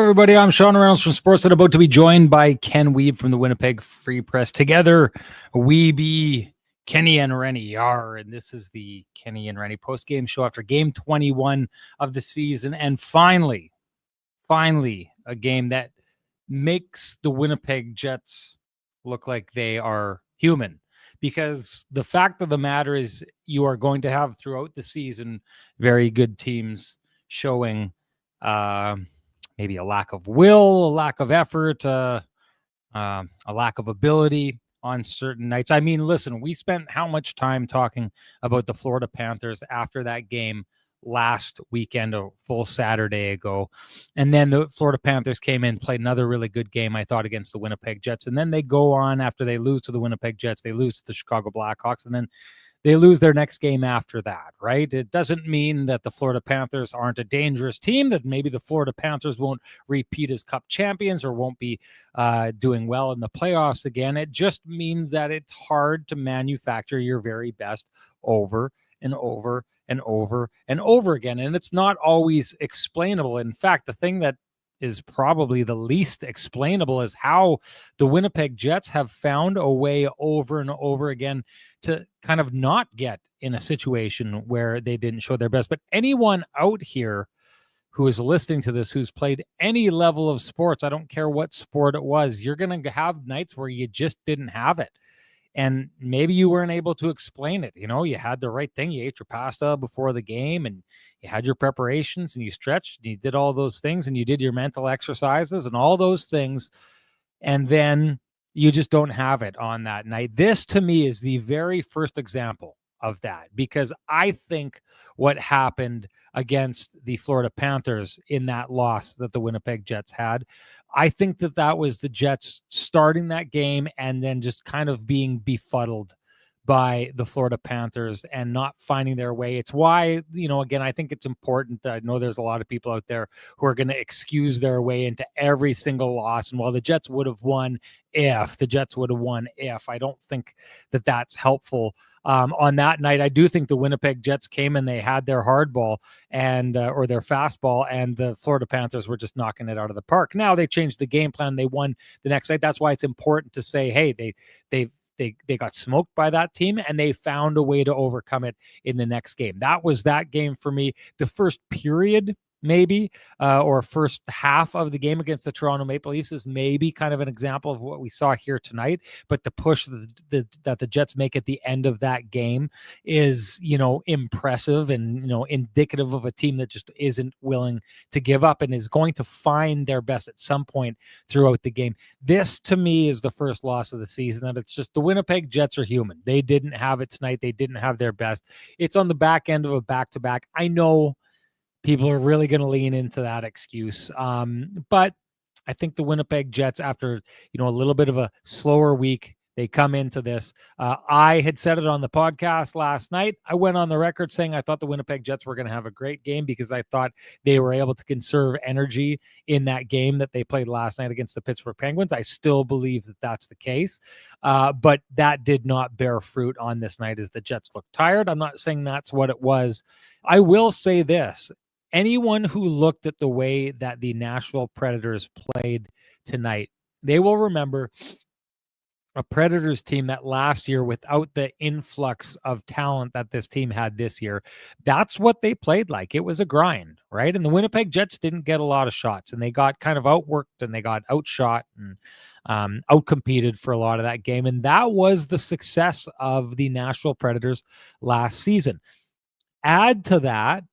everybody. I'm Sean Reynolds from Sportsnet, about to be joined by Ken Weave from the Winnipeg Free Press. Together, we be Kenny and Renny are, and this is the Kenny and Renny post-game show after Game 21 of the season. And finally, a game that makes the Winnipeg Jets look like they are human. Because the fact of the matter is you are going to have throughout the season very good teams showing maybe a lack of will, a lack of effort, a lack of ability on certain nights. I mean, listen, we spent how much time talking about the Florida Panthers after that game last weekend, a full Saturday ago. And then the Florida Panthers came in, played another really good game, I thought, against the Winnipeg Jets. And then they go on after they lose to the Winnipeg Jets, they lose to the Chicago Blackhawks, and then they lose their next game after that, right? It doesn't mean that the Florida Panthers aren't a dangerous team, that maybe the Florida Panthers won't repeat as Cup champions or won't be doing well in the playoffs again. It just means that it's hard to manufacture your very best over and over and over and over again. And it's not always explainable. In fact, the thing that is probably the least explainable is how the Winnipeg Jets have found a way over and over again to kind of not get in a situation where they didn't show their best. But anyone out here who is listening to this, who's played any level of sports, I don't care what sport it was, you're going to have nights where you just didn't have it. And maybe you weren't able to explain it. You know, you had the right thing. You ate your pasta before the game and you had your preparations and you stretched and you did all those things and you did your mental exercises and all those things. And then you just don't have it on that night. This to me is the very first example of that, because I think what happened against the Florida Panthers in that loss that the Winnipeg Jets had, I think that was the Jets starting that game and then just kind of being befuddled by the Florida Panthers and not finding their way. It's why, again, I think it's important. I know there's a lot of people out there who are going to excuse their way into every single loss. And while the Jets would have won if, I don't think that that's helpful. On that night, I do think the Winnipeg Jets came and they had their hardball and or their fastball, and the Florida Panthers were just knocking it out of the park. Now they changed the game plan. They won the next night. That's why it's important to say, hey, they got smoked by that team and they found a way to overcome it in the next game. That was that game for me. The first period, maybe, or first half of the game against the Toronto Maple Leafs is maybe kind of an example of what we saw here tonight. But the push that the Jets make at the end of that game is, impressive and, indicative of a team that just isn't willing to give up and is going to find their best at some point throughout the game. This, to me, is the first loss of the season, and it's just the Winnipeg Jets are human. They didn't have it tonight. They didn't have their best. It's on the back end of a back-to-back. I know people are really going to lean into that excuse. But I think the Winnipeg Jets, after, a little bit of a slower week, they come into this. I had said it on the podcast last night. I went on the record saying I thought the Winnipeg Jets were going to have a great game because I thought they were able to conserve energy in that game that they played last night against the Pittsburgh Penguins. I still believe that that's the case. But that did not bear fruit on this night as the Jets looked tired. I'm not saying that's what it was. I will say this. Anyone who looked at the way that the Nashville Predators played tonight, they will remember a Predators team that last year, without the influx of talent that this team had this year, that's what they played like. It was a grind, right? And the Winnipeg Jets didn't get a lot of shots, and they got kind of outworked and they got outshot and outcompeted for a lot of that game. And that was the success of the Nashville Predators last season. Add to that,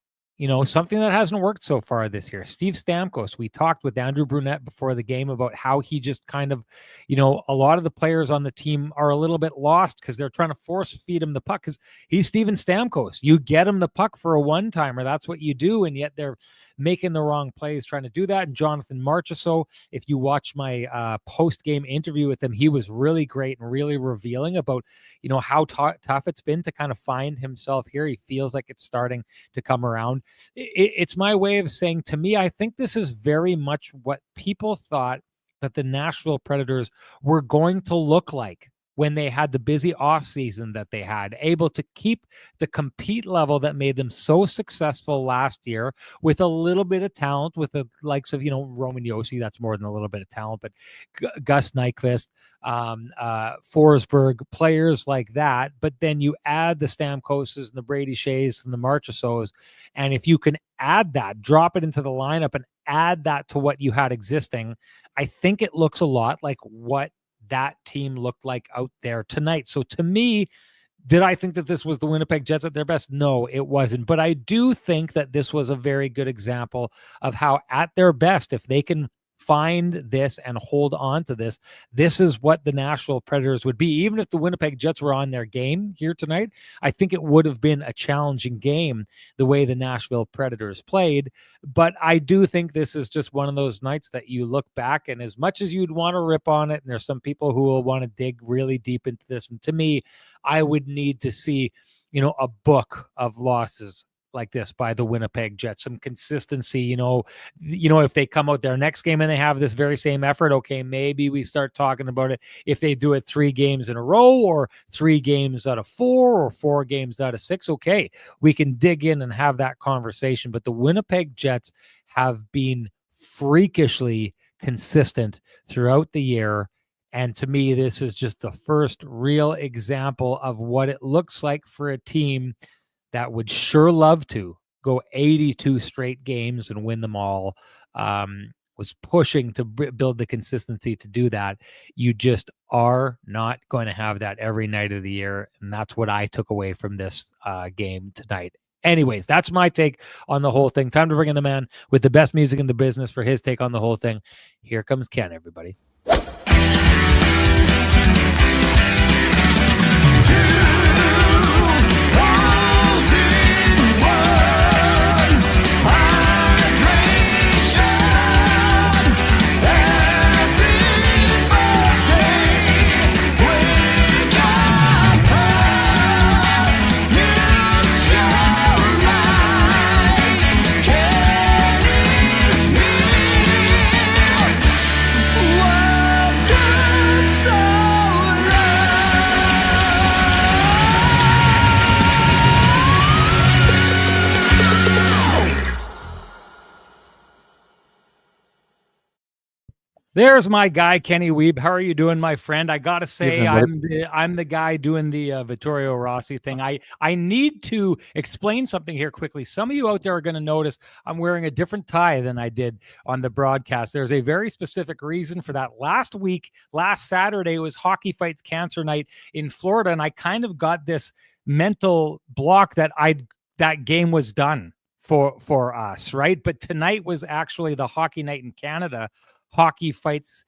something that hasn't worked so far this year. Steve Stamkos, we talked with Andrew Brunette before the game about how he just kind of, a lot of the players on the team are a little bit lost because they're trying to force feed him the puck because he's Steven Stamkos. You get him the puck for a one-timer. That's what you do, and yet they're making the wrong plays trying to do that. And Jonathan Marchessault, if you watch my post-game interview with him, he was really great and really revealing about, how tough it's been to kind of find himself here. He feels like it's starting to come around. It's my way of saying, to me, I think this is very much what people thought that the Nashville Predators were going to look like when they had the busy offseason that they had, able to keep the compete level that made them so successful last year with a little bit of talent, with the likes of, Roman Yossi, that's more than a little bit of talent, but Gus Nyquist, Forsberg, players like that. But then you add the Stamkoses and the Brady Sheas and the Marchessaults, and if you can add that, drop it into the lineup and add that to what you had existing, I think it looks a lot like what that team looked like out there tonight. So to me, did I think that this was the Winnipeg Jets at their best? No, it wasn't. But I do think that this was a very good example of how at their best, if they can find this and hold on to this, this is what the Nashville Predators would be. Even if the Winnipeg Jets were on their game here tonight, I think it would have been a challenging game the way the Nashville Predators played. But I do think this is just one of those nights that you look back, and as much as you'd want to rip on it, and there's some people who will want to dig really deep into this, and to me, I would need to see, a book of losses like this by the Winnipeg Jets, some consistency, if they come out their next game and they have this very same effort, okay, maybe we start talking about it. If they do it 3 games in a row, or 3 games out of 4, or 4 games out of 6, okay, we can dig in and have that conversation. But the Winnipeg Jets have been freakishly consistent throughout the year. And to me, this is just the first real example of what it looks like for a team that would sure love to go 82 straight games and win them all, was pushing to build the consistency to do that. You just are not going to have that every night of the year, and that's what I took away from this game tonight. Anyways, that's my take on the whole thing. Time to bring in the man with the best music in the business for his take on the whole thing. Here comes Ken, everybody. There's my guy, Kenny Wiebe. How are you doing, my friend? I got to say, I'm the guy doing the Vittorio Rossi thing. I need to explain something here quickly. Some of you out there are going to notice I'm wearing a different tie than I did on the broadcast. There's a very specific reason for that. Last Saturday, was Hockey Fights Cancer Night in Florida, and I kind of got this mental block that that game was done for us, right? But tonight was actually the Hockey Night in Canada Hockey Fights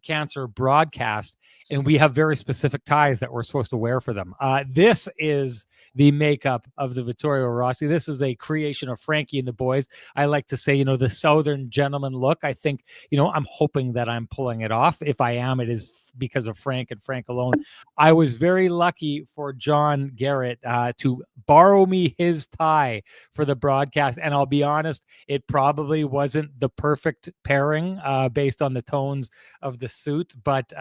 Cancer broadcast, and we have very specific ties that we're supposed to wear for them. This is the makeup of the Vittorio Rossi. This is a creation of Frankie and the boys. I like to say, the Southern gentleman look. I think, I'm hoping that I'm pulling it off. If I am, it is because of Frank and Frank alone. I was very lucky for John Garrett to borrow me his tie for the broadcast. And I'll be honest, it probably wasn't the perfect pairing based on the tones of the suit. But,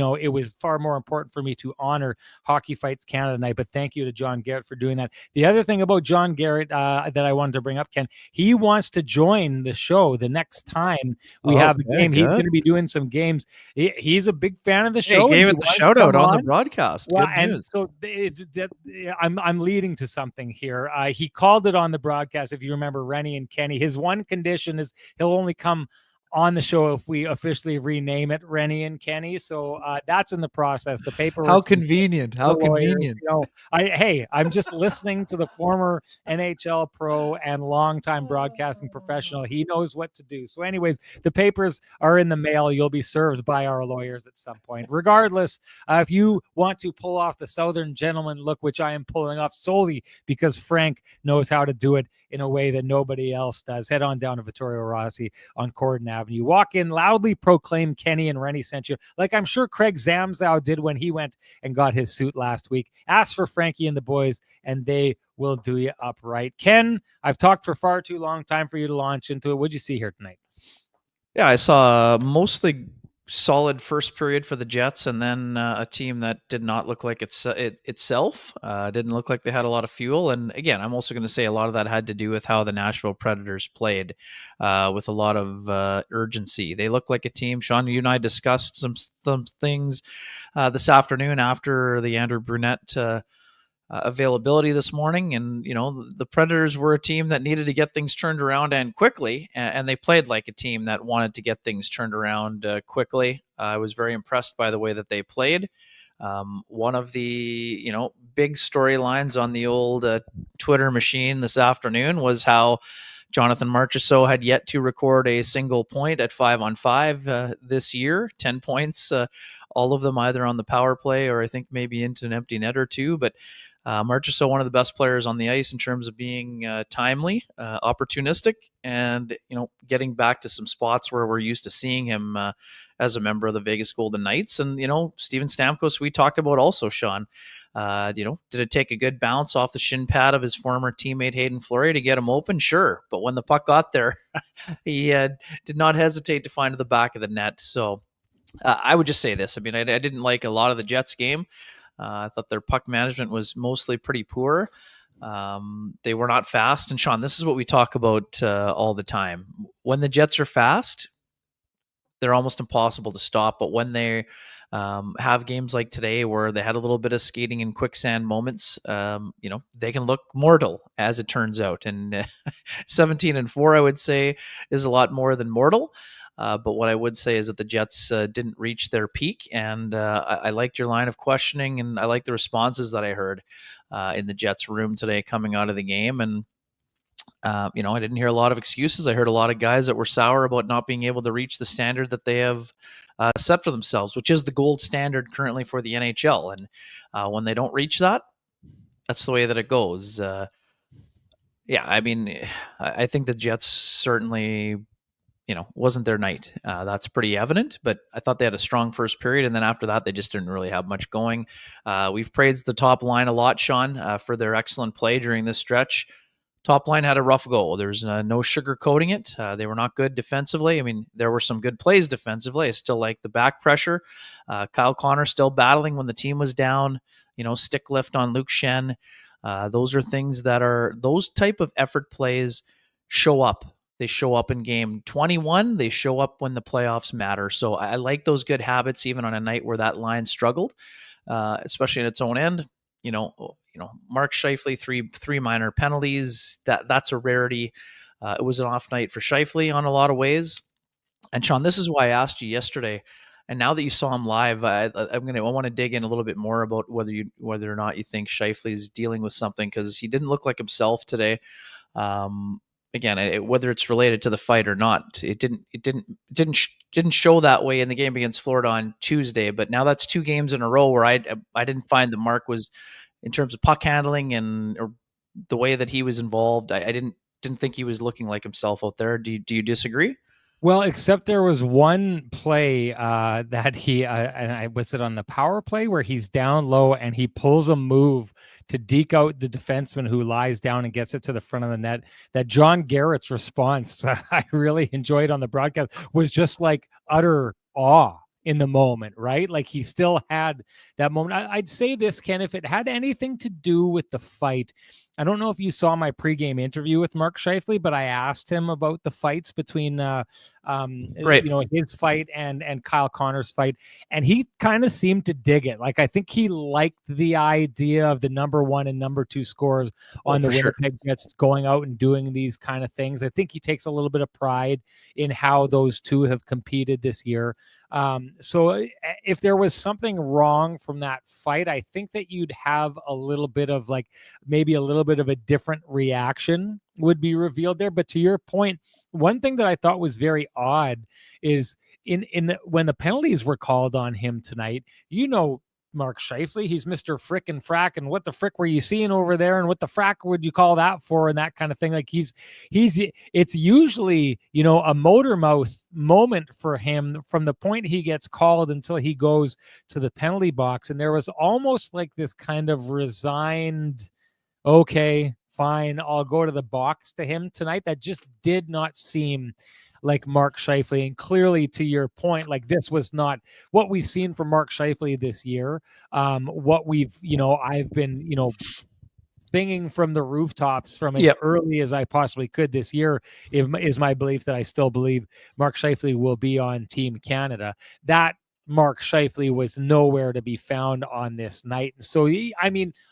it was far more important for me to honor Hockey Fights Canada night. But thank you to John Garrett for doing that. The other thing about John Garrett that I wanted to bring up, Ken, he wants to join the show the next time we have a game. Good. He's going to be doing some games. He's a big fan of the show. He gave it the shout out on the broadcast. Well, and so I'm leading to something here. He called it on the broadcast. If you remember, Renny and Kenny, his one condition is he'll only come on the show if we officially rename it Renny and Kenny. So that's in the process. The paper. How convenient. How convenient. I'm just listening to the former NHL pro and longtime broadcasting professional. He knows what to do. So anyways, the papers are in the mail. You'll be served by our lawyers at some point. Regardless, if you want to pull off the Southern gentleman look, which I am pulling off solely because Frank knows how to do it in a way that nobody else does, head on down to Vittorio Rossi on Corden Avenue. Walk in, loudly proclaim Kenny and Renny sent you, like I'm sure Craig Zamzow did when he went and got his suit last week. Ask for Frankie and the boys, and they will do you up right. Ken, I've talked for far too long. Time for you to launch into it. What'd you see here tonight? Yeah, I saw mostly solid first period for the Jets, and then a team that did not look like itself. Didn't look like they had a lot of fuel. And again, I'm also going to say a lot of that had to do with how the Nashville Predators played, with a lot of urgency. They looked like a team. Sean, you and I discussed some things this afternoon after the Andrew Brunette availability this morning. And, the Predators were a team that needed to get things turned around and quickly. And they played like a team that wanted to get things turned around quickly. I was very impressed by the way that they played. One of the, big storylines on the old Twitter machine this afternoon was how Jonathan Marchessault had yet to record a single point at 5-on-5 this year, 10 points, all of them either on the power play or I think maybe into an empty net or two. But Marchessault, one of the best players on the ice in terms of being timely, opportunistic, and getting back to some spots where we're used to seeing him as a member of the Vegas Golden Knights. And Steven Stamkos, we talked about also, Sean. Did it take a good bounce off the shin pad of his former teammate Hayden Fleury to get him open? Sure, but when the puck got there, he did not hesitate to find the back of the net. So I would just say this. I mean, I didn't like a lot of the Jets game. I thought their puck management was mostly pretty poor. They were not fast. And Sean, this is what we talk about all the time. When the Jets are fast, they're almost impossible to stop. But when they have games like today where they had a little bit of skating and quicksand moments, they can look mortal, as it turns out. And 17-4, I would say, is a lot more than mortal. But what I would say is that the Jets didn't reach their peak, and I liked your line of questioning, and I liked the responses that I heard in the Jets room today coming out of the game. And I didn't hear a lot of excuses. I heard a lot of guys that were sour about not being able to reach the standard that they have set for themselves, which is the gold standard currently for the NHL. And when they don't reach that, that's the way that it goes. I mean, I think the Jets certainly wasn't their night. That's pretty evident, but I thought they had a strong first period. And then after that, they just didn't really have much going. We've praised the top line a lot, Sean, for their excellent play during this stretch. Top line had a rough go. There's no sugarcoating it. They were not good defensively. I mean, there were some good plays defensively. I still like the back pressure. Kyle Connor still battling when the team was down, stick lift on Luke Shen. Those are things that those type of effort plays show up. They show up in game 21. They show up when the playoffs matter. So I like those good habits, even on a night where that line struggled, especially in its own end. Mark Scheifele, three minor penalties. That's a rarity. It was an off night for Scheifele on a lot of ways. And Sean, this is why I asked you yesterday. And now that you saw him live, I want to dig in a little bit more about whether or not you think Scheifele's dealing with something, because he didn't look like himself today. Again, whether it's related to the fight or not, it didn't show that way in the game against Florida on Tuesday. But now that's 2 games in a row where I didn't find the Mark was, in terms of puck handling or the way that he was involved. I didn't think he was looking like himself out there. Do you disagree? Well, except there was one play that he and I was it on the power play where he's down low and he pulls a move to deke out the defenseman who lies down and gets it to the front of the net. That John Garrett's response, I really enjoyed on the broadcast, was just like utter awe in the moment, right? Like he still had that moment. I'd say this, Ken, if it had anything to do with the fight, I don't know if you saw my pregame interview with Mark Scheifele, but I asked him about the fights between, his fight and Kyle Connor's fight, and he kind of seemed to dig it. Like I think he liked the idea of the number 1 and number 2 scores on the Winnipeg Jets going out and doing these kind of things. I think he takes a little bit of pride in how those two have competed this year. So if there was something wrong from that fight, I think that you'd have a little bit of maybe a little bit of a different reaction would be revealed there. But to your point, one thing that I thought was very odd is when the penalties were called on him tonight, Mark Scheifele, he's Mr. Frick and Frack, and what the frick were you seeing over there, and what the frack would you call that for, and that kind of thing. Like it's usually, a motor mouth moment for him from the point he gets called until he goes to the penalty box. And there was almost like this kind of resigned, okay, fine, I'll go to the box to him tonight. That just did not seem like Mark Scheifele. And clearly, to your point, like this was not what we've seen from Mark Scheifele this year. What we've, I've been, singing from the rooftops from as early as I possibly could this year is my belief that I still believe Mark Scheifele will be on Team Canada. That Mark Scheifele was nowhere to be found on this night. And so,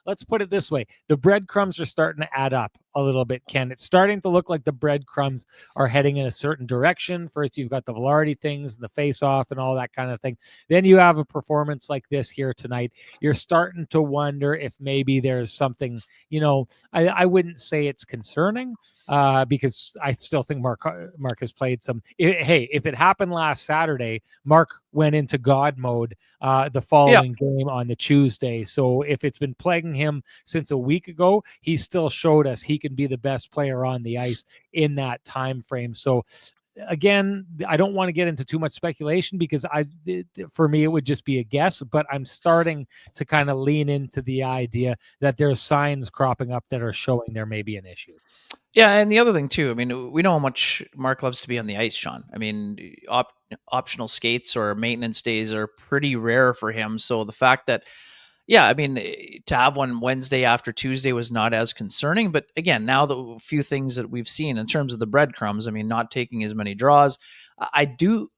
let's put it this way. The breadcrumbs are starting to add up a little bit, Ken. It's starting to look like the breadcrumbs are heading in a certain direction. First, you've got the Velarde things and the face-off and all that kind of thing. Then you have a performance like this here tonight. You're starting to wonder if maybe there's something, I wouldn't say it's concerning because I still think Mark has played some. Hey, if it happened last Saturday, Mark went into God mode the following game on the Tuesday. So if it's been plaguing him since a week ago, he still showed us he can be the best player on the ice in that time frame. So again, I don't want to get into too much speculation because for me, it would just be a guess, but I'm starting to kind of lean into the idea that there's signs cropping up that are showing there may be an issue. Yeah, and the other thing too, I mean, we know how much Mark loves to be on the ice, Sean. I mean, optional skates or maintenance days are pretty rare for him. So the fact that, to have one Wednesday after Tuesday was not as concerning. But again, now the few things that we've seen in terms of the breadcrumbs, I mean, not taking as many draws, I don't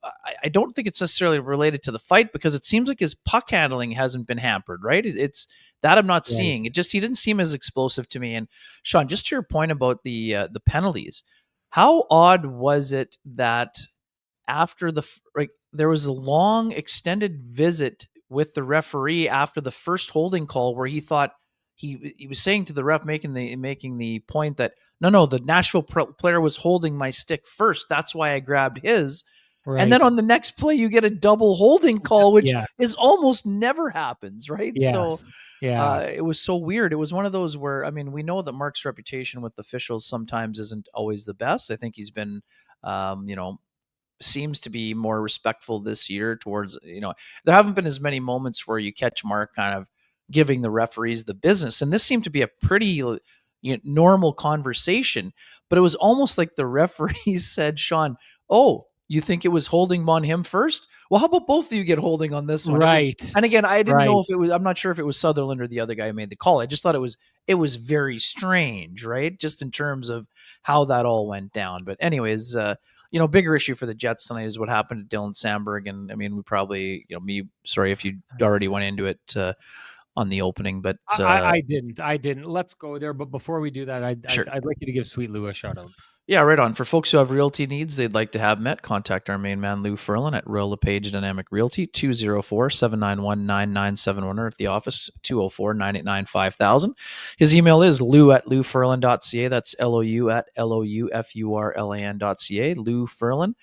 think it's necessarily related to the fight because it seems like his puck handling hasn't been hampered, right? It's that I'm not seeing. He didn't seem as explosive to me. And Sean, just to your point about the penalties, how odd was it that after there was a long extended visit with the referee after the first holding call where he thought he was saying to the ref, making the point that no, the Nashville player was holding my stick first. That's why I grabbed his. Right. And then on the next play, you get a double holding call, which is almost never happens, right? Yes. So it was so weird. It was one of those where, I mean, we know that Mark's reputation with officials sometimes isn't always the best. I think he's been, seems to be more respectful this year towards, there haven't been as many moments where you catch Mark kind of giving the referees the business. And this seemed to be a pretty normal conversation, but it was almost like the referees said, Sean, oh, you think it was holding on him first? Well, how about both of you get holding on this one? Right. And again, I didn't know if it was, I'm not sure if it was Sutherland or the other guy who made the call. I just thought it was very strange, right? Just in terms of how that all went down. But anyways, bigger issue for the Jets tonight is what happened to Dylan Sandberg. And I mean, we probably, sorry if you already went into it on the opening, but I didn't. Let's go there. But before we do that, I'd like you to give Sweet Lou a shout out. Yeah, right on. For folks who have realty needs they'd like to have met, contact our main man, Lou Ferlin, at Royal LePage Dynamic Realty, 204-791-9971, or at the office, 204-989-5000. His email is lou@louferlin.ca. That's LOU@LOUFURLAN.ca. Lou Ferlin,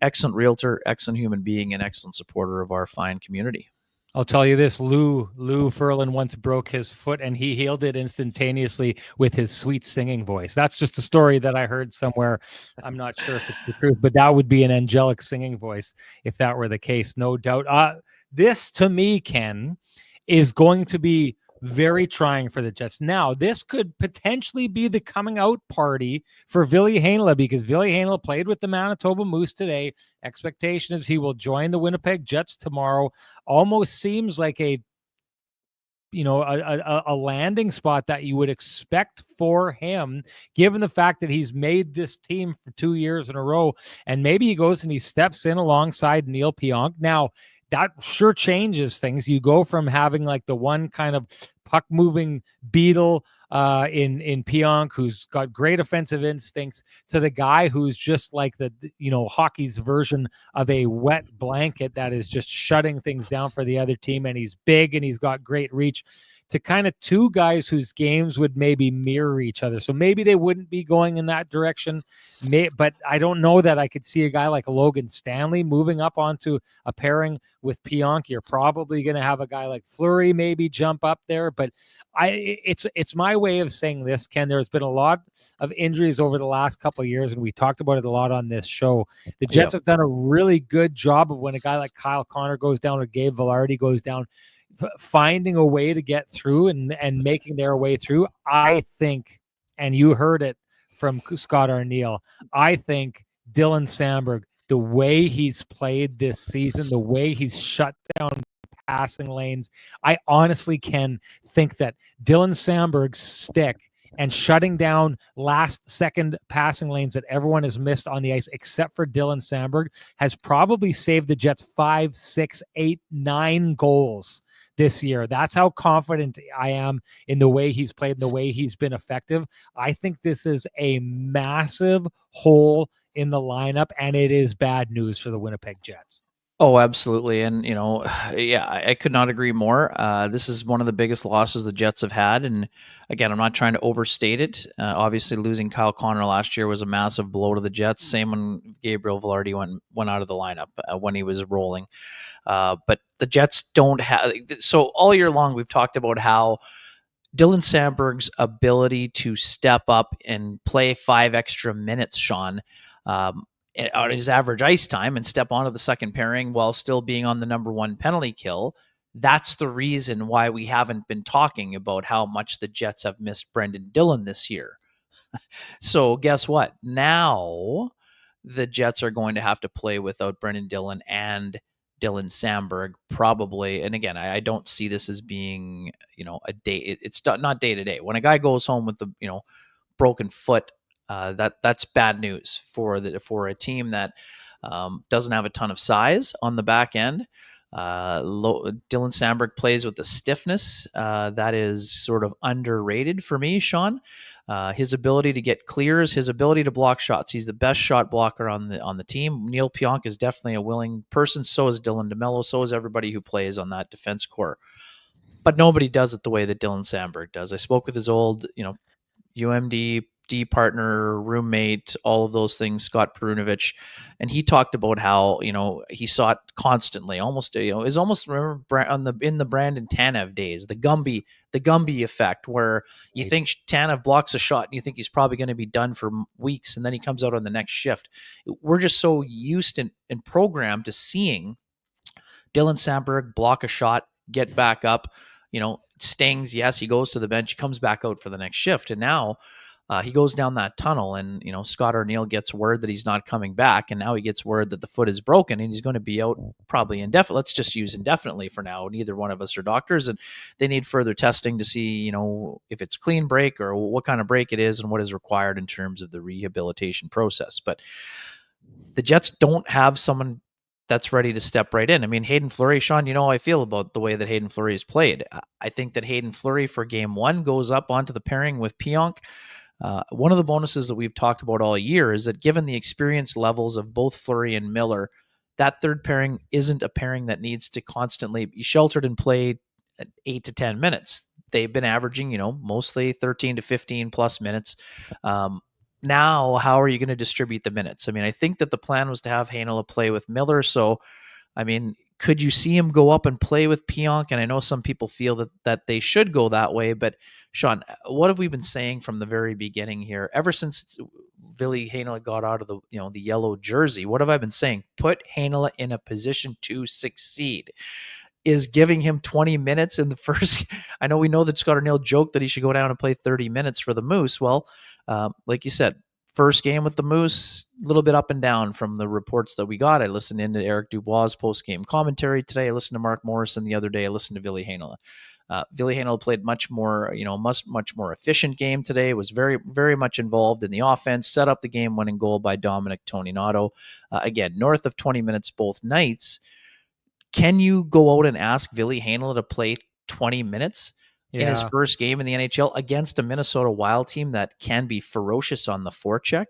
excellent realtor, excellent human being, and excellent supporter of our fine community. I'll tell you this, Lou Ferlin once broke his foot and he healed it instantaneously with his sweet singing voice. That's just a story that I heard somewhere. I'm not sure if it's the truth, but that would be an angelic singing voice if that were the case, no doubt. This, to me, Ken, is going to be very trying for the Jets. Now, this could potentially be the coming out party for Ville Heinola because Ville Heinola played with the Manitoba Moose today. Expectation is he will join the Winnipeg Jets tomorrow. Almost seems like a landing spot that you would expect for him, given the fact that he's made this team for 2 years in a row. And maybe he goes and he steps in alongside Neil Pionk. Now, that sure changes things. You go from having like the one kind of puck moving beetle in Pionk, who's got great offensive instincts, to the guy who's just like the hockey's version of a wet blanket that is just shutting things down for the other team. And he's big and he's got great reach, to kind of two guys whose games would maybe mirror each other. So maybe they wouldn't be going in that direction. But I don't know that I could see a guy like Logan Stanley moving up onto a pairing with Pionk. You're probably going to have a guy like Fleury maybe jump up there. But it's my way of saying this, Ken. There's been a lot of injuries over the last couple of years, and we talked about it a lot on this show. The Jets have done a really good job of, when a guy like Kyle Connor goes down or Gabe Vilardi goes down, finding a way to get through and making their way through. I think, and you heard it from Scott Arniel, I think Dylan Sandberg, the way he's played this season, the way he's shut down passing lanes, I honestly can think that Dylan Sandberg's stick and shutting down last second passing lanes that everyone has missed on the ice except for Dylan Sandberg has probably saved the Jets 5, 6, 8, 9 goals this year. That's how confident I am in the way he's played and the way he's been effective. I think this is a massive hole in the lineup, and it is bad news for the Winnipeg Jets. Oh, absolutely. And, yeah, I could not agree more. This is one of the biggest losses the Jets have had. And again, I'm not trying to overstate it. Obviously, losing Kyle Connor last year was a massive blow to the Jets. Same when Gabriel Velarde went out of the lineup when he was rolling. But the Jets don't have. So all year long, we've talked about how Dylan Sandberg's ability to step up and play 5 extra minutes, Sean, on his average ice time and step onto the second pairing while still being on the number 1 penalty kill. That's the reason why we haven't been talking about how much the Jets have missed Brendan Dillon this year. So guess what? Now the Jets are going to have to play without Brendan Dillon and Dylan Sandberg probably. And again, I don't see this as being, a day. It's not day to day. When a guy goes home with the, broken foot, that's bad news for a team that doesn't have a ton of size on the back end. Dylan Sandberg plays with the stiffness that is sort of underrated for me, Sean. His ability to get clears, his ability to block shots. He's the best shot blocker on the team. Neil Pionk is definitely a willing person. So is Dylan DeMello. So is everybody who plays on that defense core. But nobody does it the way that Dylan Sandberg does. I spoke with his old, UMD partner, roommate, all of those things, Scott Perunovich, and he talked about how he saw it constantly, almost is almost remember in the Brandon Tanev days, the Gumby effect, where you think Tanev blocks a shot and you think he's probably going to be done for weeks, and then he comes out on the next shift. We're just so used and programmed to seeing Dylan Sandberg block a shot, get back up, stings. Yes, he goes to the bench, he comes back out for the next shift, and now he goes down that tunnel, and Scott O'Neill gets word that he's not coming back, and now he gets word that the foot is broken and he's going to be out probably indefinitely. Let's just use indefinitely for now. Neither one of us are doctors, and they need further testing to see if it's clean break or what kind of break it is and what is required in terms of the rehabilitation process. But the Jets don't have someone that's ready to step right in. I mean, Hayden Fleury, Sean, how I feel about the way that Hayden Fleury has played. I think that Hayden Fleury for game 1 goes up onto the pairing with Pionk. One of the bonuses that we've talked about all year is that given the experience levels of both Fleury and Miller, that third pairing isn't a pairing that needs to constantly be sheltered and played at 8 to 10 minutes. They've been averaging, mostly 13 to 15 plus minutes. Now, how are you going to distribute the minutes? I mean, I think that the plan was to have Heinola play with Miller. So, I mean, could you see him go up and play with Pionk? And I know some people feel that they should go that way, but Sean, what have we been saying from the very beginning here? Ever since Ville Heinola got out of the yellow jersey, what have I been saying? Put Heinola in a position to succeed. Is giving him 20 minutes in the first. I know we know that Scott O'Neill joked that he should go down and play 30 minutes for the Moose. Well, like you said, first game with the Moose, a little bit up and down from the reports that we got. I listened into Eric Dubois' post-game commentary today. I listened to Mark Morrison the other day. I listened to Ville Heinola. Ville Heinola played much more efficient game today, was very, very much involved in the offense, set up the game-winning goal by Dominic Toninato. Again, north of 20 minutes both nights. Can you go out and ask Ville Heinola to play 20 minutes in his first game in the NHL against a Minnesota Wild team that can be ferocious on the forecheck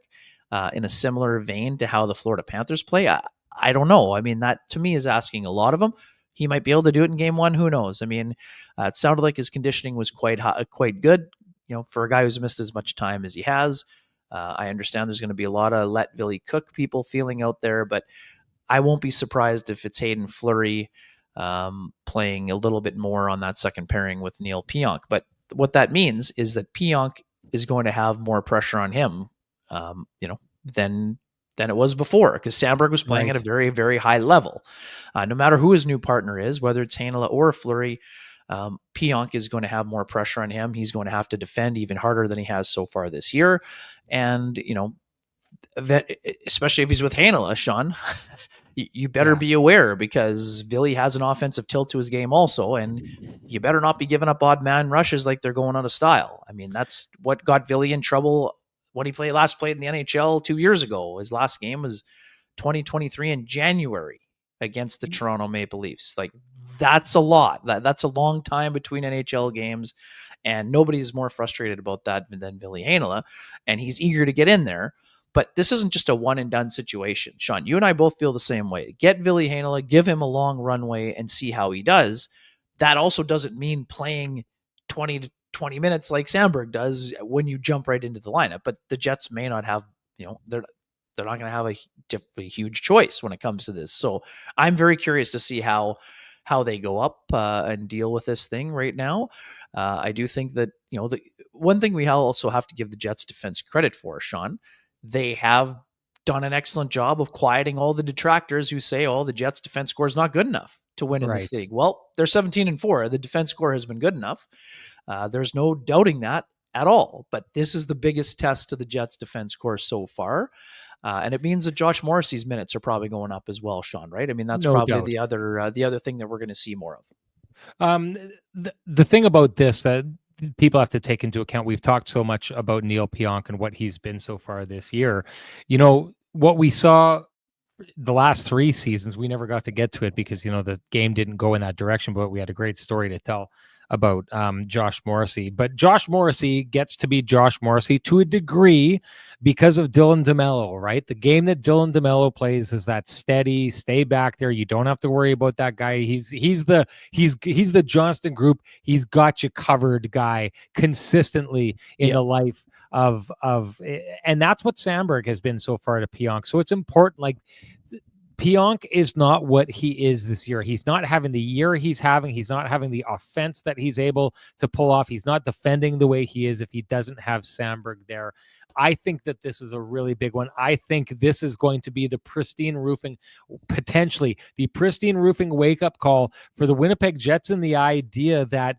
in a similar vein to how the Florida Panthers play? I don't know. I mean, that to me is asking a lot of him. He might be able to do it in game 1. Who knows? I mean, it sounded like his conditioning was quite good, for a guy who's missed as much time as he has. I understand there's going to be a lot of let Ville cook people feeling out there, but I won't be surprised if it's Hayden Fleury playing a little bit more on that second pairing with Neil Pionk. But what that means is that Pionk is going to have more pressure on him, than it was before, because Sandberg was playing at a very, very high level. No matter who his new partner is, whether it's Heinola or Fleury, Pionk is going to have more pressure on him. He's going to have to defend even harder than he has so far this year. And, that, especially if he's with Heinola, Sean, you better be aware, because Ville has an offensive tilt to his game also, and you better not be giving up odd man rushes like they're going out of style. I mean, that's what got Ville in trouble when he last played in the NHL 2 years ago. His last game was 2023 in January against the Toronto Maple Leafs. Like, that's a lot. That's a long time between NHL games, and nobody's more frustrated about that than Ville Heinola, and he's eager to get in there. But this isn't just a one and done situation. Sean, you and I both feel the same way. Get Ville Heinola, give him a long runway, and see how he does. That also doesn't mean playing 20 minutes like Sandberg does when you jump right into the lineup. But the Jets may not have, they're not going to have a huge choice when it comes to this. So I'm very curious to see how they go up and deal with this thing right now. I do think that, the one thing we also have to give the Jets defense credit for, Sean, they have done an excellent job of quieting all the detractors who say, oh, the Jets defense score is not good enough to win in this league. Well, they're 17-4. The defense score has been good enough. There's no doubting that at all. But this is the biggest test to the Jets defense score so far. And it means that Josh Morrissey's minutes are probably going up as well, Sean, right? I mean, that's probably the other thing that we're going to see more of. The thing about this that people have to take into account, we've talked so much about Neil Pionk and what he's been so far this year. What we saw the last 3 seasons, we never got to get to it because, the game didn't go in that direction, but we had a great story to tell about Josh Morrissey. But Josh Morrissey gets to be Josh Morrissey to a degree because of Dylan DeMello, right? The game that Dylan DeMello plays is that steady, stay back there. You don't have to worry about that guy. He's the Johnston Group. He's got you covered guy consistently in the life of and that's what Sandberg has been so far to Pionk. So it's important. Like, Pionk is not what he is this year. He's not having the year he's having. He's not having the offense that he's able to pull off. He's not defending the way he is if he doesn't have Sandberg there. I think that this is a really big one. I think this is going to be potentially the pristine roofing wake-up call for the Winnipeg Jets, and the idea that,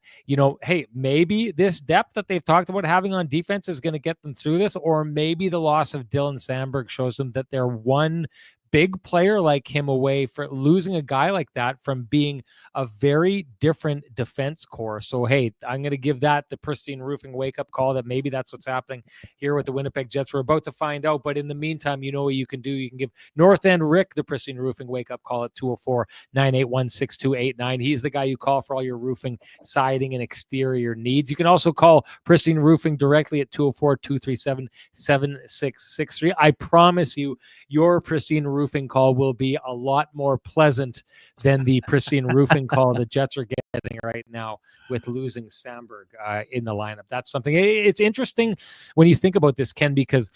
hey, maybe this depth that they've talked about having on defense is going to get them through this, or maybe the loss of Dylan Sandberg shows them that they're one big player like him away, for losing a guy like that from being a very different defense core. So, hey, I'm going to give that the pristine roofing wake-up call that maybe that's what's happening here with the Winnipeg Jets. We're about to find out, but in the meantime, you know what you can do. You can give North End Rick the pristine roofing wake-up call at 204-981-6289. He's the guy you call for all your roofing, siding, and exterior needs. You can also call Pristine Roofing directly at 204-237-7663. I promise you, your pristine roofing call will be a lot more pleasant than the pristine roofing call the Jets are getting right now with losing Sandberg in the lineup. That's something. It's interesting when you think about this, Ken, because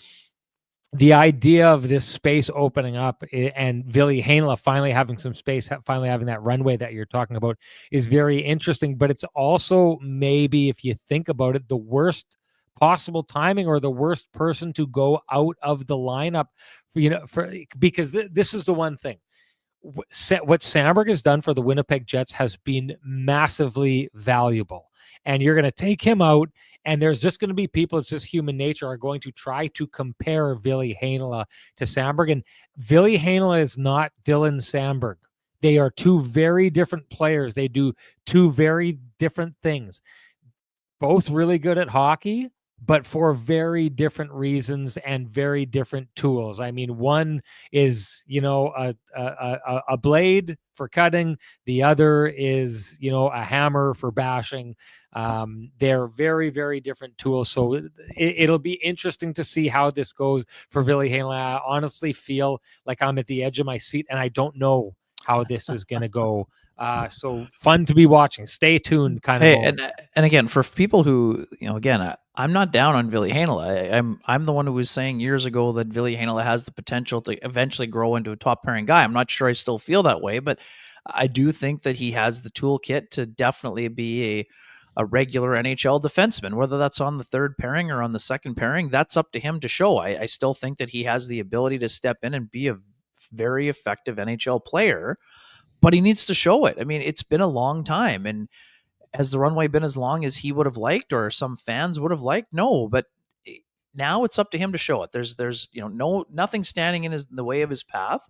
the idea of this space opening up and Ville Heinola finally having some space, finally having that runway that you're talking about, is very interesting. But it's also, maybe if you think about it, the worst possible timing or the worst person to go out of the lineup, because this is the one thing. What Sandberg has done for the Winnipeg Jets has been massively valuable, and you're going to take him out, and there's just going to be people, it's just human nature, are going to try to compare Ville Heinola to Sandberg, and Ville Heinola is not Dylan Sandberg. They are two very different players. They do two very different things. Both really good at hockey, but for very different reasons and very different tools. I mean, one is, a blade for cutting. The other is, a hammer for bashing. They're very, very different tools. So it'll be interesting to see how this goes for Ville Heinola. I honestly feel like I'm at the edge of my seat, and I don't know how this is going to go. So fun to be watching. Stay tuned, kind of. And again, for people who, again, I'm not down on Ville Heinola. I'm the one who was saying years ago that Ville Heinola has the potential to eventually grow into a top pairing guy. I'm not sure I still feel that way, but I do think that he has the toolkit to definitely be a regular NHL defenseman. Whether that's on the third pairing or on the second pairing, that's up to him to show. I still think that he has the ability to step in and be a very effective NHL player, but he needs to show it. I mean, it's been a long time, and has the runway been as long as he would have liked or some fans would have liked? No, but now it's up to him to show it. There's nothing standing in the way of his path.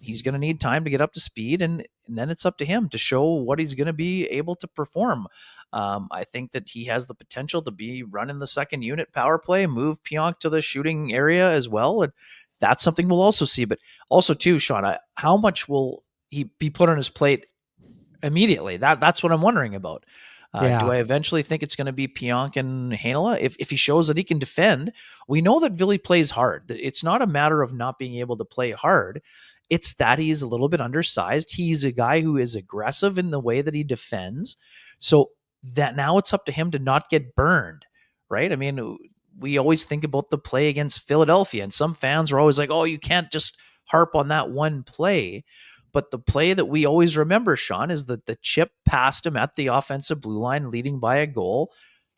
He's going to need time to get up to speed, and then it's up to him to show what he's going to be able to perform. I think that he has the potential to be running the second unit power play, move Pionk to the shooting area as well, and that's something we'll also see. But also too, Sean, how much will he be put on his plate immediately? That's what I'm wondering about. Do I eventually think it's going to be Pionk and Heinola? If he shows that he can defend, we know that Ville plays hard. It's not a matter of not being able to play hard. It's that he's a little bit undersized. He's a guy who is aggressive in the way that he defends. So that now it's up to him to not get burned, right? I mean, we always think about the play against Philadelphia, and some fans are always like, oh, you can't just harp on that one play. But the play that we always remember, Sean, is that the chip passed him at the offensive blue line, leading by a goal.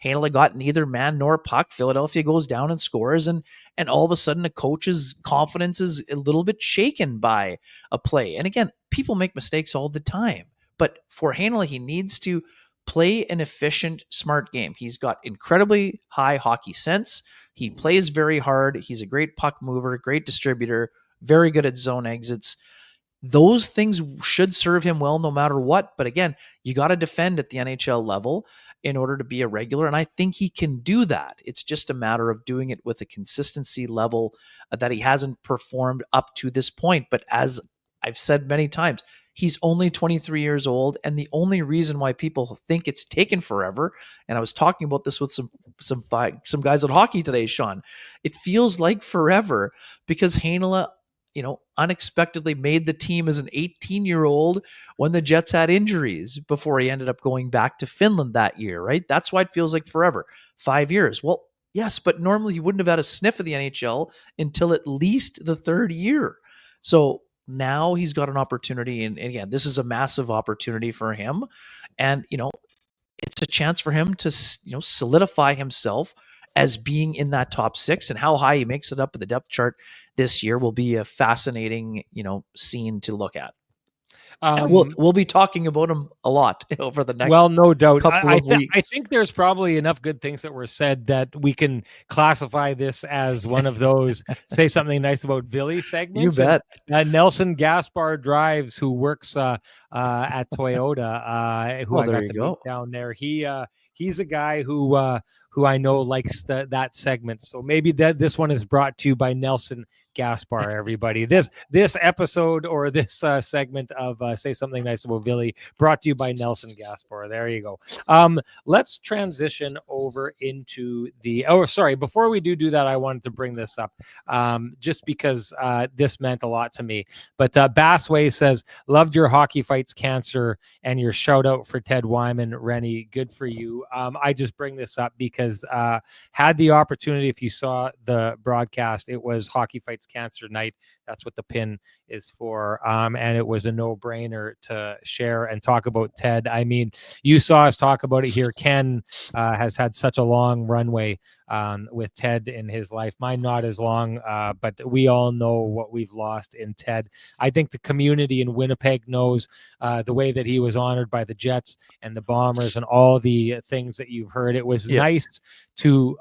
Heinola got neither man nor puck. Philadelphia goes down and scores, and all of a sudden, the coach's confidence is a little bit shaken by a play. And again, people make mistakes all the time. But for Heinola, he needs to play an efficient, smart game. He's got incredibly high hockey sense. He plays very hard. He's a great puck mover, great distributor, very good at zone exits. Those things should serve him well no matter what. But again, you got to defend at the NHL level in order to be a regular. And I think he can do that. It's just a matter of doing it with a consistency level that he hasn't performed up to this point. But as I've said many times, he's only 23 years old. And the only reason why people think it's taken forever, and I was talking about this with some guys at hockey today, Sean, it feels like forever because Heinola, unexpectedly made the team as an 18-year-old when the Jets had injuries before he ended up going back to Finland that year, right? That's why it feels like forever. 5 years. Well, yes, but normally he wouldn't have had a sniff of the NHL until at least the third year. So now he's got an opportunity. And again, this is a massive opportunity for him. And, it's a chance for him to, solidify himself as being in that top six, and how high he makes it up in the depth chart this year will be a fascinating, scene to look at. And we'll be talking about him a lot over the next. Well, no doubt. Couple of weeks. I think there's probably enough good things that were said that we can classify this as one of those say something nice about Ville segments. You bet. And, Nelson Gaspar Drives, who works at Toyota, who I got to meet down there. He's a guy who I know likes that segment. So maybe this one is brought to you by Nelson Gaspar, everybody. This episode or this segment of Say Something Nice About Ville brought to you by Nelson Gaspar. There you go. Let's transition over into before we do that, I wanted to bring this up just because this meant a lot to me. But Bassway says, loved your Hockey Fights Cancer and your shout out for Ted Wyman. Renny, good for you. I just bring this up because had the opportunity, if you saw the broadcast, it was Hockey Fights Cancer night. That's what the pin is for. And it was a no-brainer to share and talk about Ted. I mean, you saw us talk about it here. Ken has had such a long runway with Ted in his life. Mine not as long, but we all know what we've lost in Ted. I think the community in Winnipeg knows the way that he was honored by the Jets and the Bombers and all the things that you've heard. It was nice to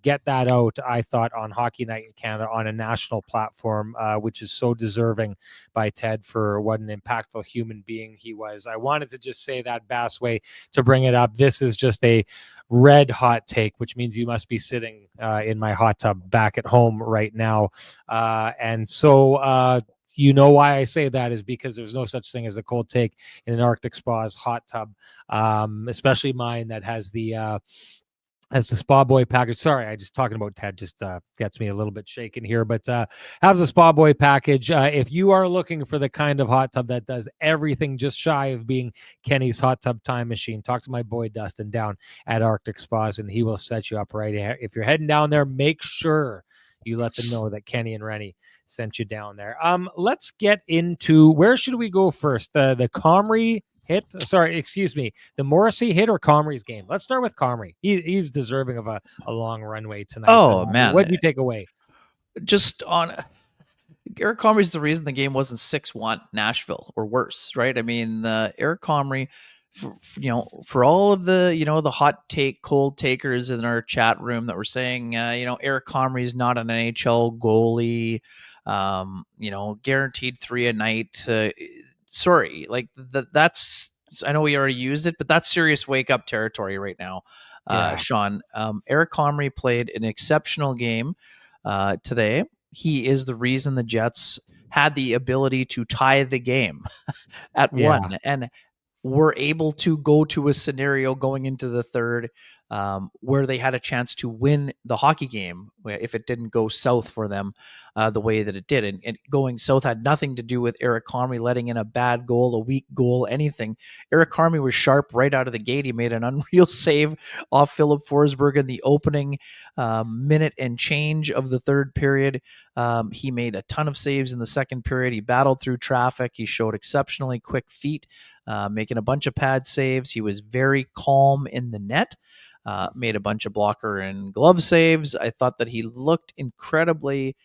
get that out, I thought, on Hockey Night in Canada on a national platform, which is so deserving by Ted for what an impactful human being he was. I wanted to just say that, Bassway, to bring it up. This is just a red hot take, which means you must be sitting in my hot tub back at home right now. And so you know why I say that is because there's no such thing as a cold take in an Arctic Spa's hot tub, especially mine that has the Spa Boy package. Sorry, I just talking about Ted just gets me a little bit shaken here, but has a Spa Boy package. If you are looking for the kind of hot tub that does everything just shy of being Kenny's hot tub time machine, talk to my boy Dustin down at Arctic Spas and he will set you up right. If you're heading down there, make sure you let them know that Kenny and Renny sent you down there. Let's get into, where should we go first? The Comrie hit? Sorry, excuse me. The Morrissey hit or Comrie's game? Let's start with Comrie. He's deserving of a long runway tonight. Oh, man. What did you take away? Just on Eric Comrie's the reason the game wasn't 6-1 Nashville or worse, right? I mean, Eric Comrie for all of the, the hot take, cold takers in our chat room that were saying, Eric Comrie is not an NHL goalie, guaranteed 3 a night. Sorry, like that's, I know we already used it, but that's serious wake up territory right now. Sean, Eric Comrie played an exceptional game today. He is the reason the Jets had the ability to tie the game at one, and were able to go to a scenario going into the third where they had a chance to win the hockey game if it didn't go south for them the way that it did. And going south had nothing to do with Eric Comrie letting in a bad goal, a weak goal, anything. Eric Comrie was sharp right out of the gate. He made an unreal save off Philip Forsberg in the opening minute and change of the third period. He made a ton of saves in the second period. He battled through traffic. He showed exceptionally quick feet, making a bunch of pad saves. He was very calm in the net. Made a bunch of blocker and glove saves. I thought that he looked incredibly,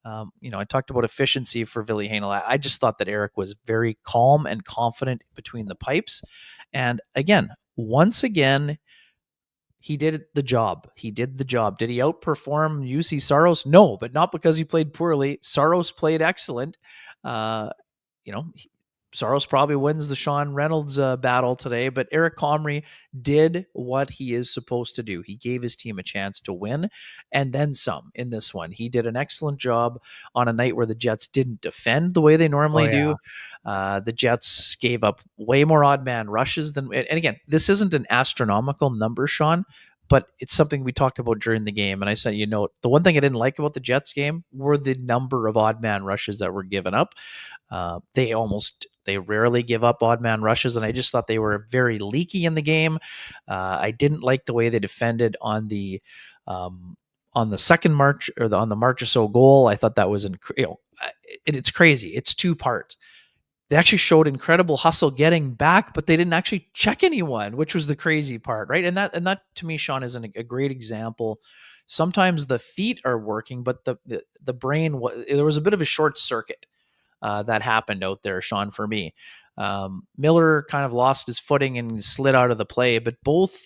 I talked about efficiency for Ville Heinola. I just thought that Eric was very calm and confident between the pipes. And again, once again, he did the job. Did he outperform UC Saros? No, but not because he played poorly. Saros played excellent. Saros probably wins the Sean Reynolds battle today, but Eric Comrie did what he is supposed to do. He gave his team a chance to win, and then some in this one. He did an excellent job on a night where the Jets didn't defend the way they normally do. The Jets gave up way more odd man rushes than, and again, this isn't an astronomical number, Sean, but it's something we talked about during the game. And I said, the one thing I didn't like about the Jets game were the number of odd man rushes that were given up. They rarely give up odd man rushes, and I just thought they were very leaky in the game. I didn't like the way they defended on the second March or on the Marchessault goal. I thought that was it's crazy. It's two parts. They actually showed incredible hustle getting back, but they didn't actually check anyone, which was the crazy part, right? And that to me, Sean, is a great example. Sometimes the feet are working, but the brain, there was a bit of a short circuit that happened out there, Sean, for me. Miller kind of lost his footing and slid out of the play, but both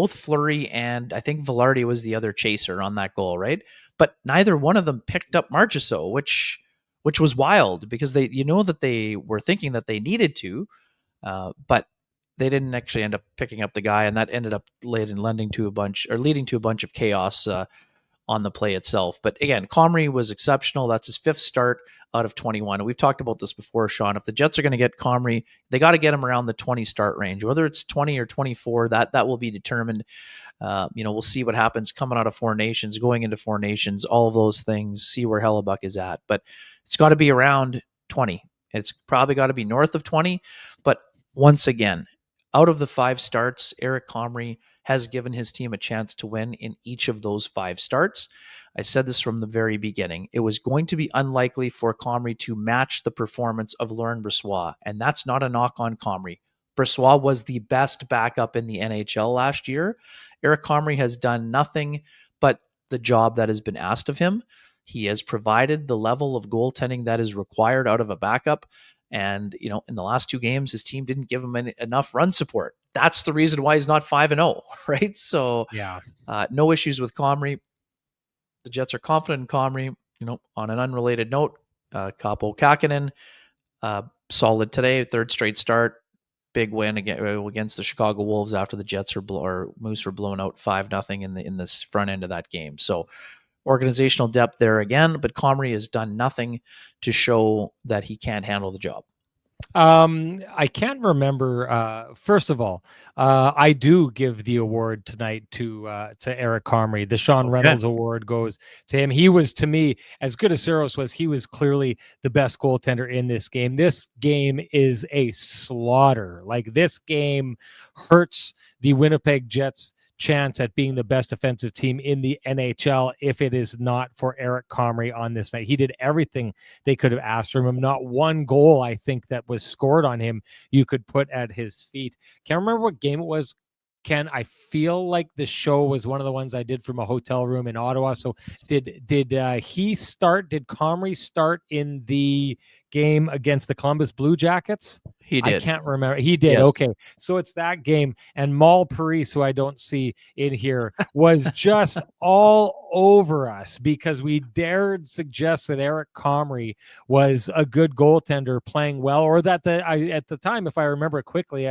Fleury and I think Velarde was the other chaser on that goal, right? But neither one of them picked up Marchessault, which was wild because that they were thinking that they needed to, but they didn't actually end up picking up the guy, and that ended up leading to a bunch of chaos on the play itself. But again, Comrie was exceptional. That's his fifth start out of 21. And we've talked about this before, Sean. If the Jets are going to get Comrie, they got to get him around the 20 start range. Whether it's 20 or 24, that will be determined. We'll see what happens coming out of Four Nations, going into Four Nations, all of those things, see where Hellebuck is at. But it's got to be around 20. It's probably got to be north of 20. But once again, out of the 5 starts, Eric Comrie has given his team a chance to win in each of those 5 starts. I said this from the very beginning. It was going to be unlikely for Comrie to match the performance of Laurent Brossoit, and that's not a knock on Comrie. Brossoit was the best backup in the NHL last year. Eric Comrie has done nothing but the job that has been asked of him. He has provided the level of goaltending that is required out of a backup. And, in the last 2 games, his team didn't give him enough run support. That's the reason why he's not 5-0, right? So, no issues with Comrie. The Jets are confident in Comrie. On an unrelated note, Kaapo Kähkönen, solid today, 3rd straight start, big win against the Chicago Wolves after the Jets or Moose were blown out 5-0 in this front end of that game. So, organizational depth there again, but Comrie has done nothing to show that he can't handle the job. I can't remember. First of all, I do give the award tonight to Eric Comrie. The Sean Reynolds award goes to him. He was, to me, as good as Saros was, he was clearly the best goaltender in this game. This game is a slaughter. Like, this game hurts the Winnipeg Jets' chance at being the best offensive team in the NHL if it is not for Eric Comrie on this night. He did everything they could have asked from him. Not one goal, I think, that was scored on him you could put at his feet. Can't remember what game it was. Ken, I feel like the show was one of the ones I did from a hotel room in Ottawa. So did Comrie start in the game against the Columbus Blue Jackets? He I did. can't remember. He did. Yes. Okay. So it's that game. And Paris, who I don't see in here, was just all over us because we dared suggest that Eric Comrie was a good goaltender playing well, or that at the time, if I remember quickly,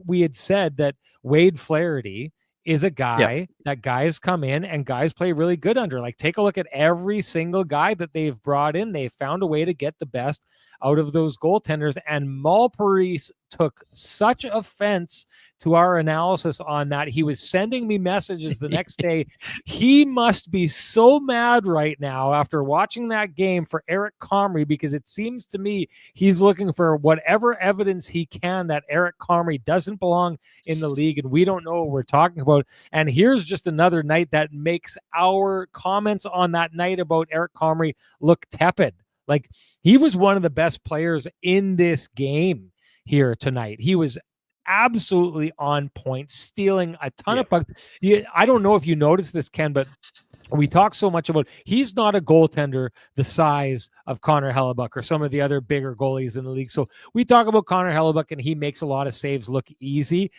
we had said that Wade Flaherty is a guy that guys come in and guys play really good under. Like, take a look at every single guy that they've brought in. They've found a way to get the best out of those goaltenders. And Paris took such offense to our analysis on that. He was sending me messages the next day. He must be so mad right now after watching that game for Eric Comrie, because it seems to me he's looking for whatever evidence he can that Eric Comrie doesn't belong in the league, and we don't know what we're talking about. And here's just another night that makes our comments on that night about Eric Comrie look tepid. Like, he was one of the best players in this game here tonight. He was absolutely on point, stealing a ton of pucks. I don't know if you noticed this, Ken, but we talk so much about he's not a goaltender the size of Connor Hellebuyck or some of the other bigger goalies in the league. So we talk about Connor Hellebuyck and he makes a lot of saves look easy.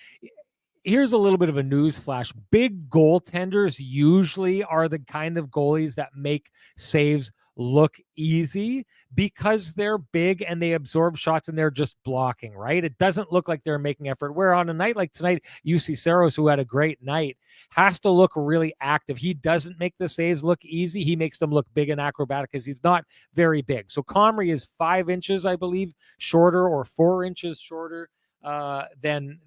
Here's a little bit of a news flash. Big goaltenders usually are the kind of goalies that make saves look easy because they're big and they absorb shots and they're just blocking, right? It doesn't look like they're making effort. Where on a night like tonight, UC Saros, who had a great night, has to look really active. He doesn't make the saves look easy. He makes them look big and acrobatic because he's not very big. So Comrie is 5 inches, I believe, shorter, or 4 inches shorter than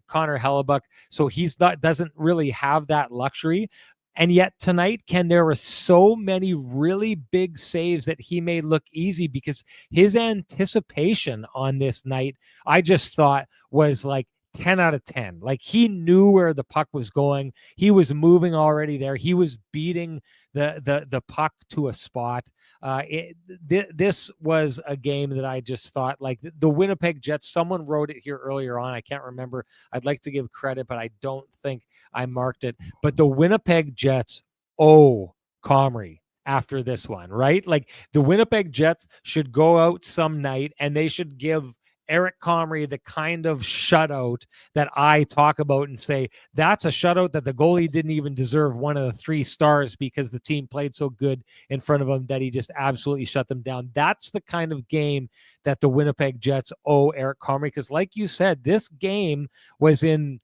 Connor Hellebuyck. So doesn't really have that luxury. And yet tonight, Ken, there were so many really big saves that he made look easy because his anticipation on this night, I just thought, was like 10 out of 10. Like, he knew where the puck was going. He was moving already there. He was beating the puck to a spot. This was a game that I just thought, like, the Winnipeg Jets, someone wrote it here earlier on. I can't remember. I'd like to give credit, but I don't think I marked it. But the Winnipeg Jets owe Comrie after this one, right? Like, the Winnipeg Jets should go out some night and they should give Eric Comrie the kind of shutout that I talk about and say, that's a shutout that the goalie didn't even deserve one of the 3 stars because the team played so good in front of him that he just absolutely shut them down. That's the kind of game that the Winnipeg Jets owe Eric Comrie, because like you said, this game was in,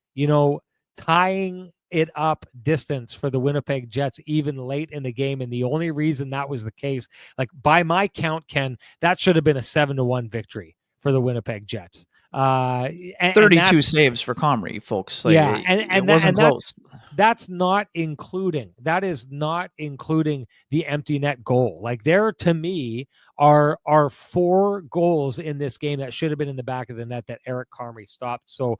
tying it up distance for the Winnipeg Jets even late in the game. And the only reason that was the case, like, by my count, Ken, that should have been a 7-1 victory for the Winnipeg Jets. 32 saves for Comrie, folks. Like, yeah, it wasn't close. That is not including the empty net goal. Like, there, to me, are 4 goals in this game that should have been in the back of the net that Eric Comrie stopped. So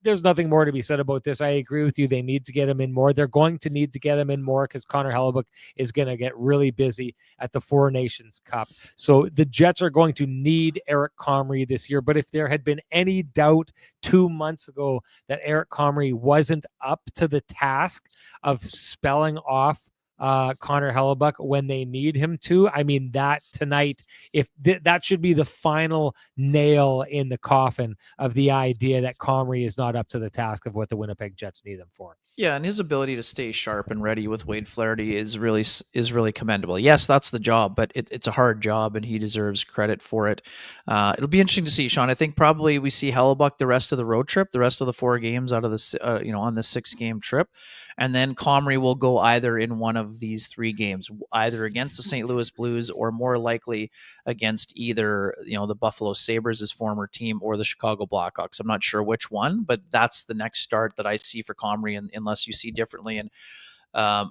there's nothing more to be said about this. I agree with you. They need to get him in more. They're going to need to get him in more because Connor Hellebuyck is going to get really busy at the Four Nations Cup. So the Jets are going to need Eric Comrie this year. But if there had been any doubt 2 months ago that Eric Comrie wasn't up to the task of spelling off Connor Hellebuyck when they need him to, I mean, that tonight, if that should be the final nail in the coffin of the idea that Comrie is not up to the task of what the Winnipeg Jets need him for. Yeah, and his ability to stay sharp and ready with Wade Flaherty is really commendable. Yes, that's the job, but it's a hard job, and he deserves credit for it. It'll be interesting to see, Sean. I think probably we see Hellebuyck the rest of the road trip, the rest of the 4 games out of this, on the 6-game trip, and then Comrie will go either in one of these 3 games, either against the St. Louis Blues or more likely against either the Buffalo Sabres, his former team, or the Chicago Blackhawks. I'm not sure which one, but that's the next start that I see for Comrie, unless you see differently. And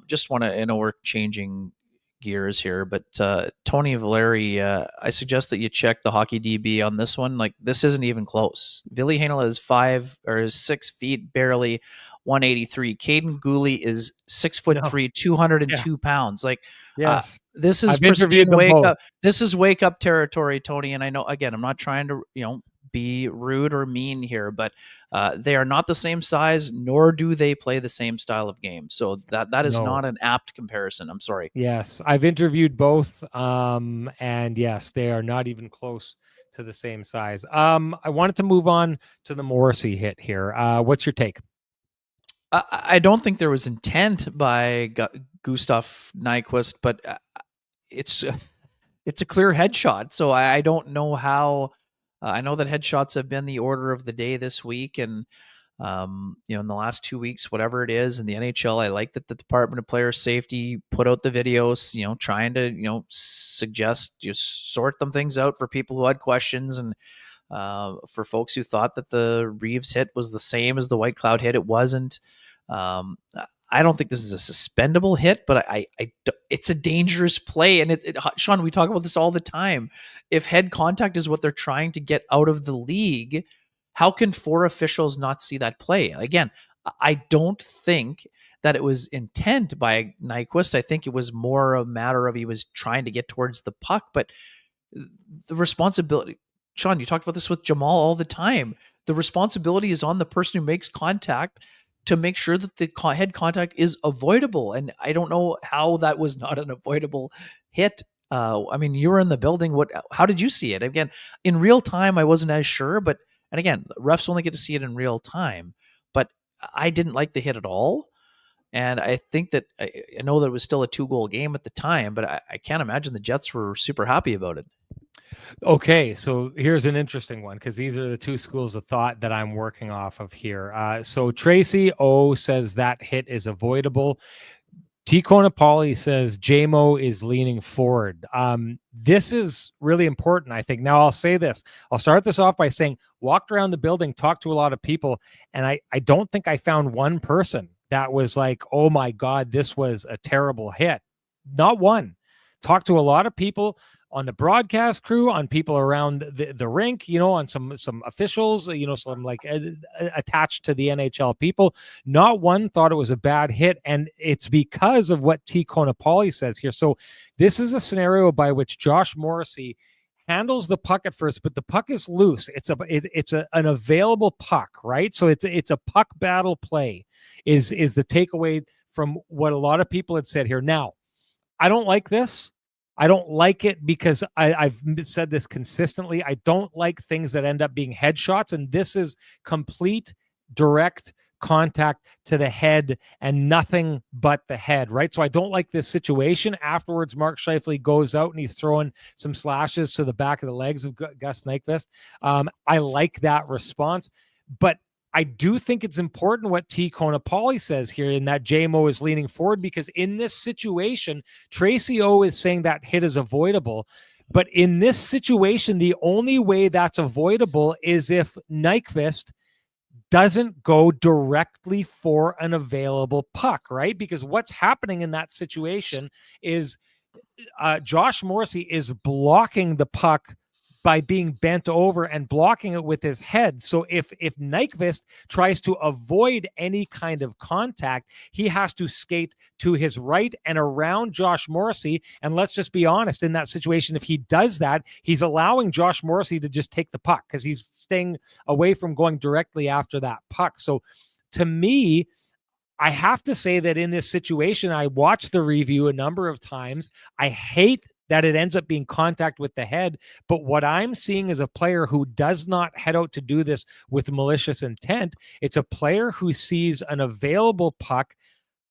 just want to, we're changing gears here, but Tony Valeri, I suggest that you check the Hockey DB on this one. Like, this isn't even close. Ville Heinola is 6 feet barely, 183. Caden Gooley is 6'3", 202 pounds. Like, yes, this is pristine wake up. This is wake up territory, Tony. And I know, again, I'm not trying to be rude or mean here, but they are not the same size, nor do they play the same style of game. So that is not an apt comparison. I'm sorry. Yes, I've interviewed both, and yes, they are not even close to the same size. I wanted to move on to the Morrissey hit here. What's your take? I don't think there was intent by Gustav Nyquist, but it's a clear headshot. So I don't know how. I know that headshots have been the order of the day this week, and in the last 2 weeks, whatever it is in the NHL, I like that the Department of Player Safety put out the videos, trying to, suggest, sort them things out for people who had questions, and for folks who thought that the Reeves hit was the same as the White Cloud hit. It wasn't. I don't think this is a suspendable hit, but it's a dangerous play. And Sean, we talk about this all the time. If head contact is what they're trying to get out of the league, how can 4 officials not see that play? Again, I don't think that it was intent by Nyquist. I think it was more a matter of he was trying to get towards the puck, but the responsibility, Sean, you talked about this with Jamal all the time. The responsibility is on the person who makes contact to make sure that the head contact is avoidable. And I don't know how that was not an avoidable hit. You were in the building. How did you see it? Again, in real time, I wasn't as sure, and again, refs only get to see it in real time, but I didn't like the hit at all. And I think that I know that it was still a 2-goal game at the time, but I can't imagine the Jets were super happy about it. Okay, so here's an interesting one, because these are the 2 schools of thought that I'm working off of here. So Tracy O says that hit is avoidable. T. Konopoli says JMO is leaning forward. This is really important, I think. Now, I'll say this. I'll start this off by saying, walked around the building, talked to a lot of people, and I don't think I found one person that was like, oh my God, this was a terrible hit. Not one. Talked to a lot of people on the broadcast crew, on people around the rink, on some officials, some like attached to the NHL people. Not one thought it was a bad hit, and it's because of what T. Konopoli says here. So this is a scenario by which Josh Morrissey handles the puck at first, but the puck is loose. It's an available puck, right? So it's a puck battle play is the takeaway from what a lot of people had said here. Now, I don't like this. I don't like it because I've said this consistently. I don't like things that end up being headshots, and this is complete direct contact to the head and nothing but the head, right? So I don't like this situation. Afterwards, Mark Scheifele goes out and he's throwing some slashes to the back of the legs of Gus Nyquist. I like that response, but I do think it's important what T. Konopoli says here, in that JMO is leaning forward, because in this situation, Tracy O is saying that hit is avoidable. But in this situation, the only way that's avoidable is if Nyquist doesn't go directly for an available puck, right? Because what's happening in that situation is Josh Morrissey is blocking the puck by being bent over and blocking it with his head. So if Nyquist tries to avoid any kind of contact, he has to skate to his right and around Josh Morrissey. And let's just be honest, in that situation, if he does that, he's allowing Josh Morrissey to just take the puck, because he's staying away from going directly after that puck. So to me, I have to say that in this situation, I watched the review a number of times. I hate that it ends up being contact with the head. But what I'm seeing is a player who does not head out to do this with malicious intent. It's a player who sees an available puck.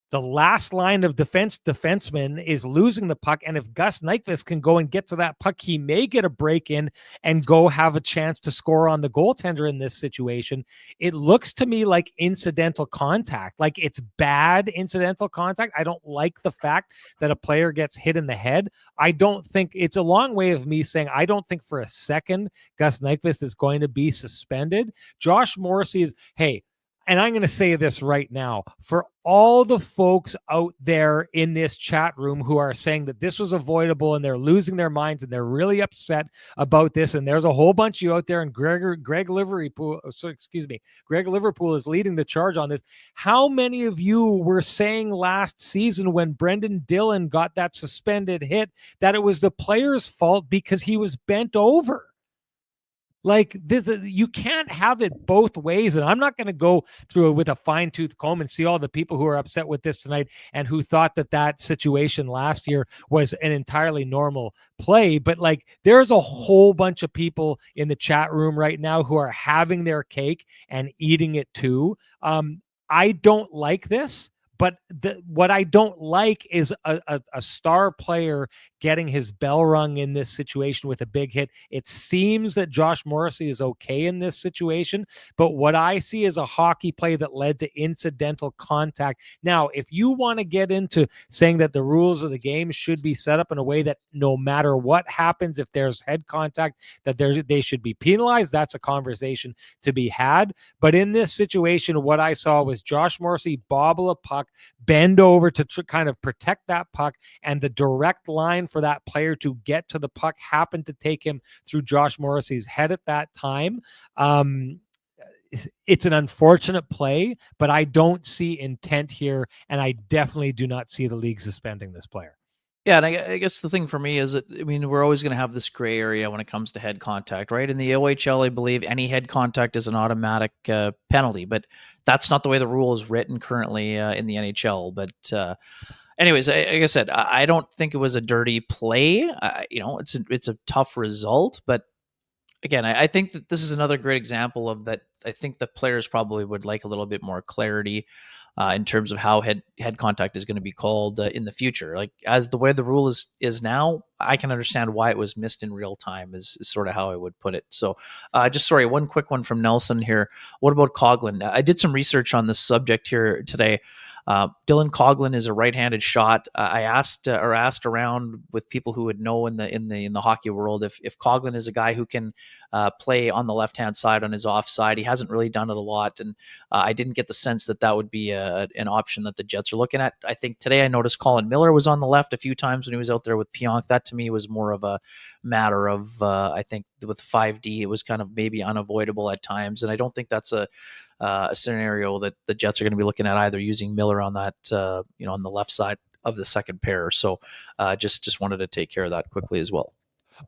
The last line of defenseman is losing the puck. And if Gus Nyquist can go and get to that puck, he may get a break in and go have a chance to score on the goaltender in this situation. It looks to me like incidental contact, like it's bad incidental contact. I don't like the fact that a player gets hit in the head. I don't think, it's a long way of me saying I don't think for a second Gus Nyquist is going to be suspended. Josh Morrissey is, hey, and I'm going to say this right now, for all the folks out there in this chat room who are saying that this was avoidable and they're losing their minds and they're really upset about this, and there's a whole bunch of you out there, and Greg Liverpool is leading the charge on this. How many of you were saying last season when Brendan Dillon got that suspended hit that it was the player's fault because he was bent over? Like this, you can't have it both ways. And I'm not going to go through it with a fine tooth comb and see all the people who are upset with this tonight and who thought that situation last year was an entirely normal play. But like, there's a whole bunch of people in the chat room right now who are having their cake and eating it too. I don't like this. But what I don't like is a star player getting his bell rung in this situation with a big hit. It seems that Josh Morrissey is okay in this situation, but what I see is a hockey play that led to incidental contact. Now, if you want to get into saying that the rules of the game should be set up in a way that no matter what happens, if there's head contact, that they should be penalized, that's a conversation to be had. But in this situation, what I saw was Josh Morrissey bobble a puck, bend over to kind of protect that puck, and the direct line for that player to get to the puck happened to take him through Josh Morrissey's head at that time. It's an unfortunate play, but I don't see intent here, and I definitely do not see the league suspending this player. Yeah, and I guess the thing for me is that, I mean, we're always going to have this gray area when it comes to head contact, right? In the OHL, I believe any head contact is an automatic penalty, but that's not the way the rule is written currently in the NHL. But anyways, like I said, I don't think it was a dirty play. It's a tough result, but again, I think that this is another great example of that. I think the players probably would like a little bit more clarity in terms of how head contact is going to be called in the future. Like, as the way the rule is now, I can understand why it was missed in real time is sort of how I would put it. So one quick one from Nelson here. What about Coughlin? I did some research on this subject here today. Dylan Coughlin is a right-handed shot. I asked around with people who would know in the hockey world if Coughlin is a guy who can play on the left-hand side on his offside. He hasn't really done it a lot, and I didn't get the sense that would be an option that the Jets are looking at. I think today I noticed Colin Miller was on the left a few times when he was out there with Pionk. That to me was more of a matter of I think with 5D it was kind of maybe unavoidable at times, and I don't think that's a scenario that the Jets are going to be looking at either, using Miller on that on the left side of the second pair. So just wanted to take care of that quickly as well.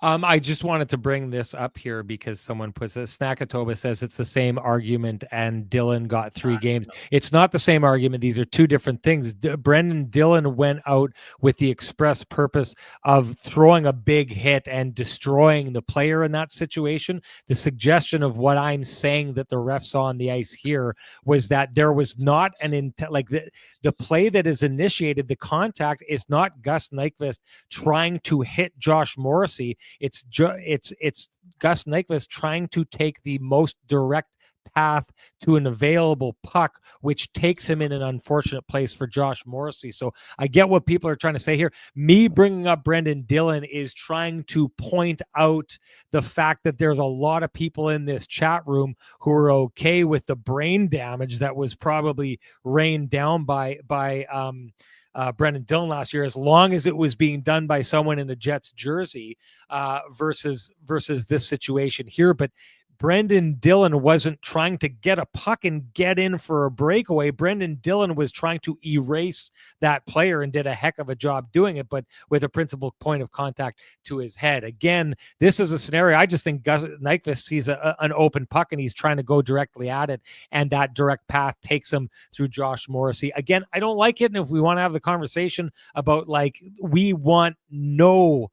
I just wanted to bring this up here because someone puts it. Snackatoba says it's the same argument and Dylan got 3 games. It's not the same argument. These are two different things. Brendan Dillon went out with the express purpose of throwing a big hit and destroying the player in that situation. The suggestion of what I'm saying that the ref saw on the ice here was that there was not an intent, like the play that is initiated, the contact is not Gus Nyquist trying to hit Josh Morrissey. It's Gus Nyquist trying to take the most direct path to an available puck, which takes him in an unfortunate place for Josh Morrissey. So I get what people are trying to say here. Me bringing up Brendan Dillon is trying to point out the fact that there's a lot of people in this chat room who are okay with the brain damage that was probably rained down by Brendan Dillon last year, as long as it was being done by someone in a Jets jersey versus this situation here. But Brendan Dillon wasn't trying to get a puck and get in for a breakaway. Brendan Dillon was trying to erase that player and did a heck of a job doing it, but with a principal point of contact to his head. Again, this is a scenario. I just think Gus Nyquist sees an open puck and he's trying to go directly at it, and that direct path takes him through Josh Morrissey. Again, I don't like it, and if we want to have the conversation about, like, we want no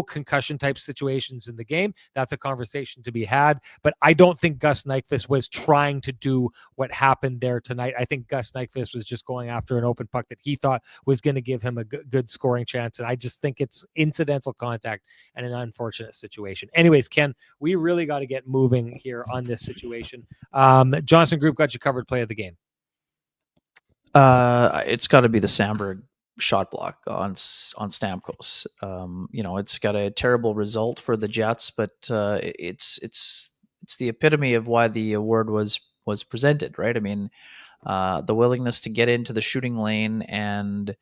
concussion type situations in the game, that's a conversation to be had. But I don't think Gus Nyquist was trying to do what happened there tonight. I think Gus Nyquist was just going after an open puck that he thought was going to give him a good scoring chance. And I just think it's incidental contact and an unfortunate situation. Anyways, Ken, we really got to get moving here on this situation. Johnson Group got you covered play of the game. It's got to be the Sandberg shot block on Stamkos. It's got a terrible result for the Jets, but it's the epitome of why the award was presented, right? I mean, the willingness to get into the shooting lane and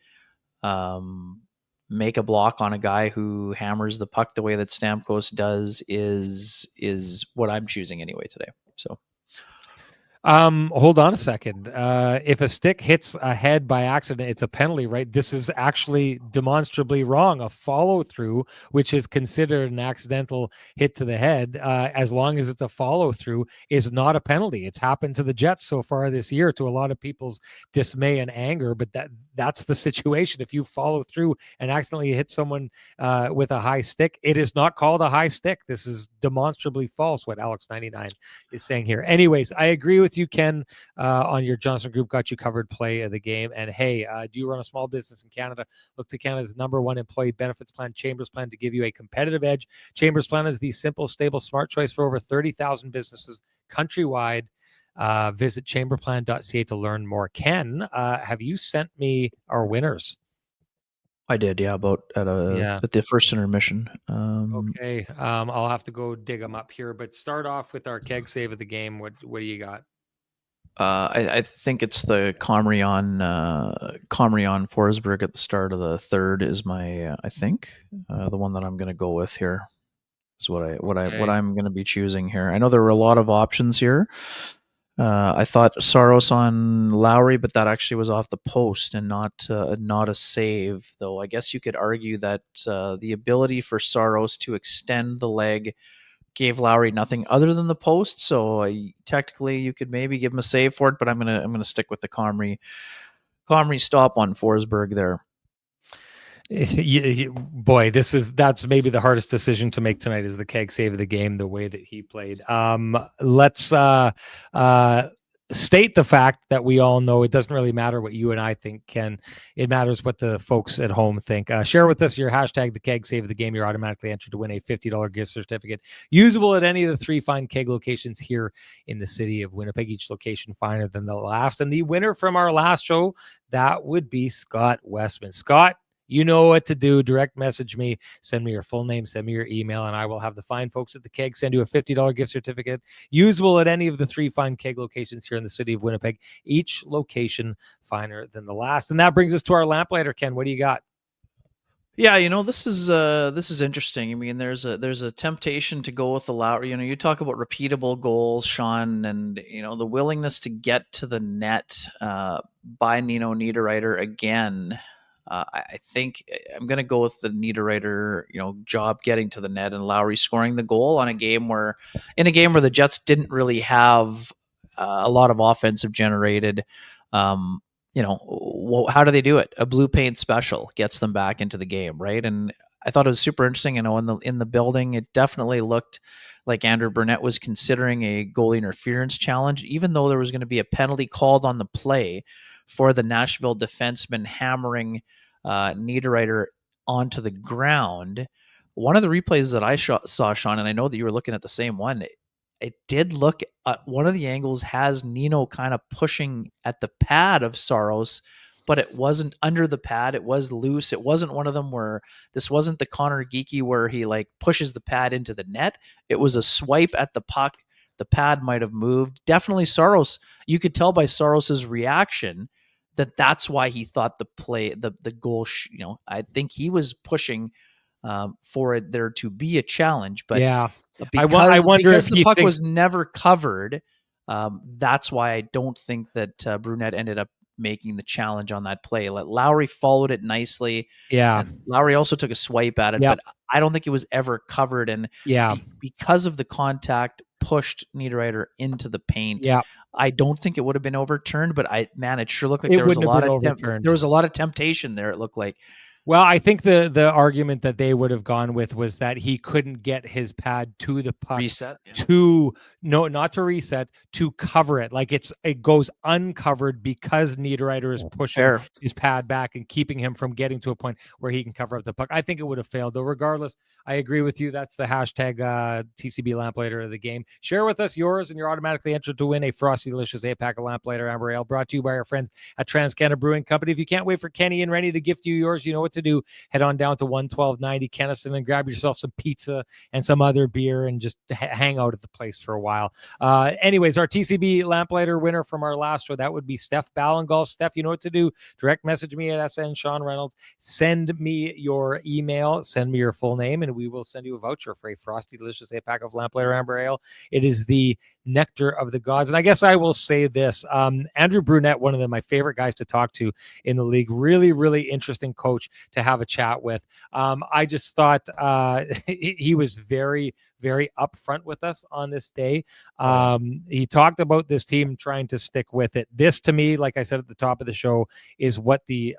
make a block on a guy who hammers the puck the way that Stamkos does is what I'm choosing anyway today. So Hold on a second. If a stick hits a head by accident, it's a penalty, right? This is actually demonstrably wrong. A follow through, which is considered an accidental hit to the head, as long as it's a follow through, is not a penalty. It's happened to the Jets so far this year, to a lot of people's dismay and anger. But that's the situation. If you follow through and accidentally hit someone with a high stick, it is not called a high stick. This is demonstrably false, what Alex99 is saying here. Anyways, I agree with you, Ken, on your Johnson Group got you covered play of the game. And hey, do you run a small business in Canada? Look to Canada's #1 employee benefits plan, Chambers Plan, to give you a competitive edge. Chambers Plan is the simple, stable, smart choice for over 30,000 businesses countrywide. Visit chamberplan.ca to learn more. Ken, have you sent me our winners? I did, yeah, about at the first intermission. Okay, I'll have to go dig them up here, but start off with our keg save of the game. What do you got? I think it's the Comrie on Forsberg at the start of the third is my I think the one that I'm going to go with here is what I'm going to be choosing here. I know there were a lot of options here. I thought Saros on Lowry, but that actually was off the post and not a save. Though I guess you could argue that the ability for Saros to extend the leg gave Lowry nothing other than the post. So technically, you could maybe give him a save for it. But I'm gonna stick with the Comrie stop on Forsberg there. Boy, that's maybe the hardest decision to make tonight, is the keg save of the game, the way that he played. Let's state the fact that we all know it doesn't really matter what you and I think, Ken. It matters what the folks at home think. Share with us your hashtag, the keg save of the game. You're automatically entered to win a $50 gift certificate usable at any of the 3 fine keg locations here in the city of Winnipeg, each location finer than the last. And the winner from our last show, that would be Scott Westman. Scott, you know what to do. Direct message me, send me your full name, send me your email, and I will have the fine folks at the keg send you a $50 gift certificate usable at any of the 3 fine keg locations here in the city of Winnipeg, each location finer than the last. And that brings us to our lamplighter, Ken. What do you got? Yeah, this is interesting. I mean, there's a temptation to go with the Lowry. You talk about repeatable goals, Sean, and the willingness to get to the net by Nino Niederreiter again. I think I'm going to go with the Niederreiter, job getting to the net and Lowry scoring the goal in a game where the Jets didn't really have a lot of offensive generated. How do they do it? A blue paint special gets them back into the game, right? And I thought it was super interesting. In the building, it definitely looked like Andrew Burnett was considering a goalie interference challenge, even though there was going to be a penalty called on the play for the Nashville defenseman hammering Niederreiter onto the ground. One of the replays that I saw, Sean, and I know that you were looking at the same one, it did look one of the angles has Nino kind of pushing at the pad of Saros, but it wasn't under the pad. It was loose. It wasn't one of them where this wasn't the Connor Geeky where he pushes the pad into the net. It was a swipe at the puck. The pad might have moved. Definitely Saros. You could tell by Saros's reaction that's why he thought the goal, I think he was pushing for it there to be a challenge, but yeah, I wonder if the puck was never covered. That's why I don't think that Brunette ended up making the challenge on that play. Lowry followed it nicely. Yeah. Lowry also took a swipe at it, but I don't think it was ever covered. And because of the contact, pushed Niederreiter into the paint. Yeah. I don't think it would have been overturned, but it sure looked like there was a lot of temptation there. It looked like. Well, I think the argument that they would have gone with was that he couldn't get his pad to the puck not to reset, to cover it. Like it goes uncovered because Niederreiter is pushing his pad back and keeping him from getting to a point where he can cover up the puck. I think it would have failed, though. Regardless, I agree with you. That's the hashtag TCB Lamplighter of the game. Share with us yours, and you're automatically entered to win a Frosty Delicious 8-pack of Lamplighter Amber Ale, brought to you by our friends at TransCanada Brewing Company. If you can't wait for Kenny and Renny to gift you yours, you know what to do. Head on down to 11290 Kenniston and grab yourself some pizza and some other beer and just hang out at the place for a while. Anyways, our TCB Lamplighter winner from our last show, that would be Steph Ballingall. Steph, you know what to do. Direct message me at SN Sean Reynolds. Send me your email, send me your full name, and we will send you a voucher for a Frosty Delicious 8-pack of Lamplighter Amber Ale. It is the nectar of the gods. And I guess I will say this, Andrew Brunette, one of my favorite guys to talk to in the league, really, really interesting coach to have a chat with. I just thought he was very, very upfront with us on this day. He talked about this team trying to stick with it. This, to me, like I said at the top of the show, is what the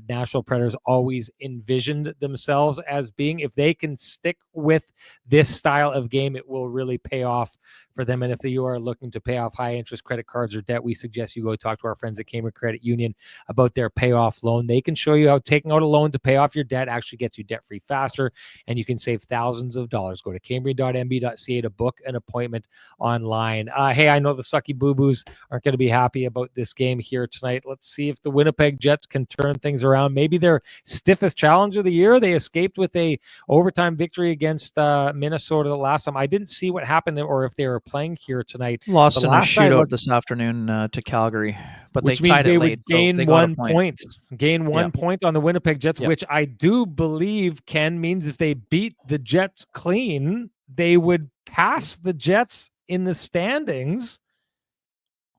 Nashville Predators always envisioned themselves as being. If they can stick with this style of game, it will really pay off for them. And if you are looking to pay off high interest credit cards or debt, we suggest you go talk to our friends at Comrie Credit Union about their payoff loan. They can show you how taking out a loan to pay off your debt actually gets you debt free faster, and you can save thousands of dollars. Go to Comrie.mb.ca to book an appointment online. Hey, I know the Sucky Boo Boos aren't going to be happy about this game here tonight. Let's see if the Winnipeg Jets can turn things around. Maybe their stiffest challenge of the year. They escaped with a overtime victory against Minnesota the last time. I didn't see what happened or if they were playing here tonight. Lost in a shootout this afternoon to Calgary, but which they means tied they it would late, gain so one point. Gain 1 point on the Winnipeg Jets, Yep. which I do believe, Ken, means if they beat the Jets clean, they would pass the Jets in the standings.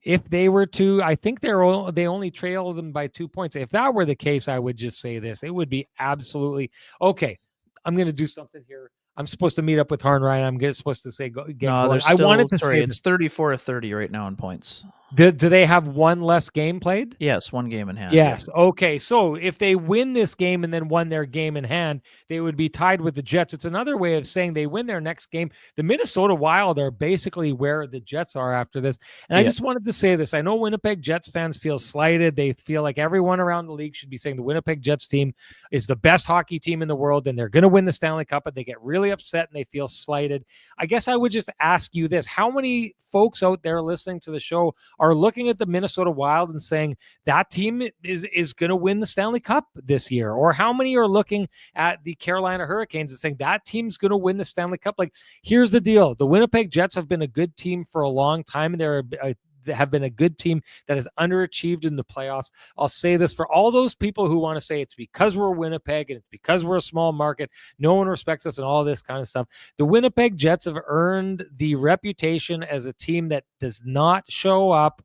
If they were to, I think they only trail them by 2 points. If that were the case, I would just say this. It would be absolutely okay. I'm going to do something here. I'm supposed to meet up with Harn Ryan. I'm supposed to say, I wanted to say it's 34-30 right now in points. Do they have one less game played? Yes, one game in hand. Yes. Yeah. Okay. So if they win this game and then won their game in hand, they would be tied with the Jets. It's another way of saying they win their next game. The Minnesota Wild are basically where the Jets are after this. And I just wanted to say this. I know Winnipeg Jets fans feel slighted. They feel like everyone around the league should be saying the Winnipeg Jets team is the best hockey team in the world and they're going to win the Stanley Cup, and they get really upset and they feel slighted. I guess I would just ask you this. How many folks out there listening to the show are looking at the Minnesota Wild and saying that team is going to win the Stanley Cup this year? Or how many are looking at the Carolina Hurricanes and saying that team's going to win the Stanley Cup? Like, here's the deal. The Winnipeg Jets have been a good team for a long time, and they have been a good team that has underachieved in the playoffs. I'll say this for all those people who want to say it's because we're Winnipeg and it's because we're a small market, no one respects us and all this kind of stuff. The Winnipeg Jets have earned the reputation as a team that does not show up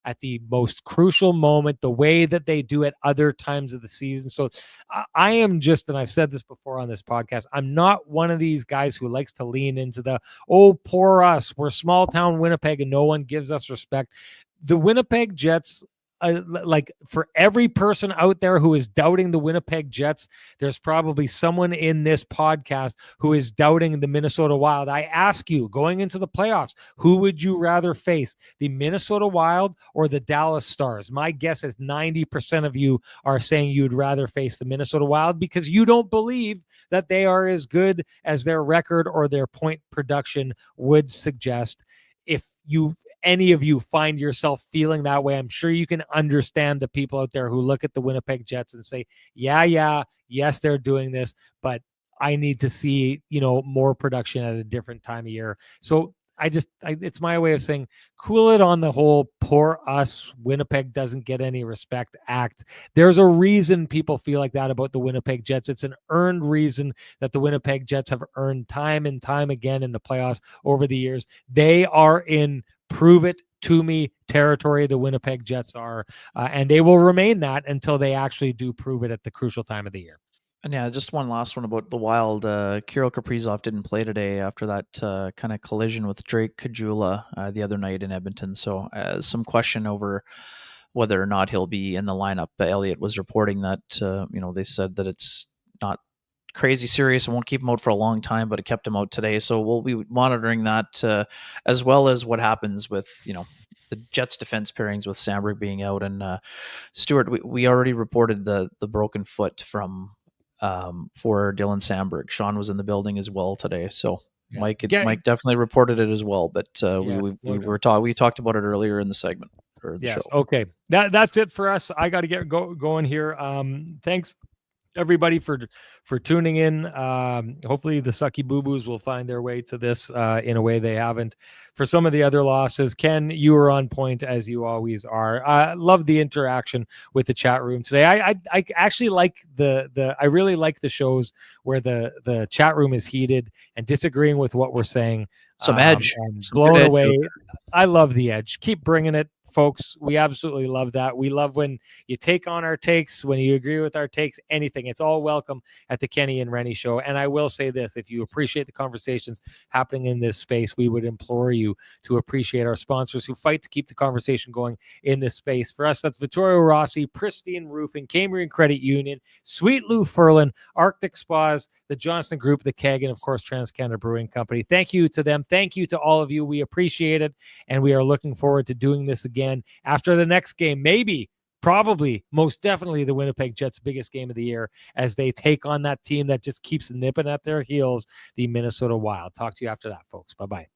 at the most crucial moment, the way that they do at other times of the season. So I am just, and I've said this before on this podcast, I'm not one of these guys who likes to lean into the, oh, poor us, we're small town Winnipeg and no one gives us respect. The Winnipeg Jets, like for every person out there who is doubting the Winnipeg Jets, there's probably someone in this podcast who is doubting the Minnesota Wild. I ask you, going into the playoffs, who would you rather face, the Minnesota Wild or the Dallas Stars? My guess is 90% of you are saying you'd rather face the Minnesota Wild because you don't believe that they are as good as their record or their point production would suggest. If any of you find yourself feeling that way, I'm sure you can understand the people out there who look at the Winnipeg Jets and say, yes, they're doing this, but I need to see, more production at a different time of year. So it's my way of saying, cool it on the whole poor us, Winnipeg doesn't get any respect act. There's a reason people feel like that about the Winnipeg Jets. It's an earned reason that the Winnipeg Jets have earned time and time again in the playoffs over the years. They are in prove it to me territory, the Winnipeg Jets are, and they will remain that until they actually do prove it at the crucial time of the year. And yeah, just one last one about the Wild. Kirill Kaprizov didn't play today after that kind of collision with Drake Caggiula the other night in Edmonton. So some question over whether or not he'll be in the lineup. Elliott was reporting that, they said that it's not crazy serious and won't keep him out for a long time, but it kept him out today. So we'll be monitoring that as well as what happens with, the Jets defense pairings with Samberg being out. And Stuart, we already reported the broken foot from for Dylan Samberg. Sean was in the building as well today. So yeah. Mike definitely reported it as well, but we talked about it earlier in the segment or the show. Okay. That's it for us. I got to get going here. Thanks everybody for tuning in. Hopefully the sucky boo-boos will find their way to this in a way they haven't for some of the other losses. Ken, you are on point as you always are. Love the interaction with the chat room today. I actually like I really like the shows where the chat room is heated and disagreeing with what we're saying. Some edge, and some blown edge away. I love the edge. Keep bringing it, folks. We absolutely love that. We love when you take on our takes, when you agree with our takes, anything. It's all welcome at the Kenny and Renny Show. And I will say this, if you appreciate the conversations happening in this space, we would implore you to appreciate our sponsors who fight to keep the conversation going in this space. For us, that's Vittorio Rossi, Pristine Roofing, Comrie and Credit Union, Sweet Lou Furlan, Arctic Spas, the Johnston Group, the Keg, and of course, Trans-Canada Brewing Company. Thank you to them. Thank you to all of you. We appreciate it. And we are looking forward to doing this again after the next game. Maybe, probably, most definitely the Winnipeg Jets' biggest game of the year as they take on that team that just keeps nipping at their heels, the Minnesota Wild. Talk to you after that, folks. Bye-bye.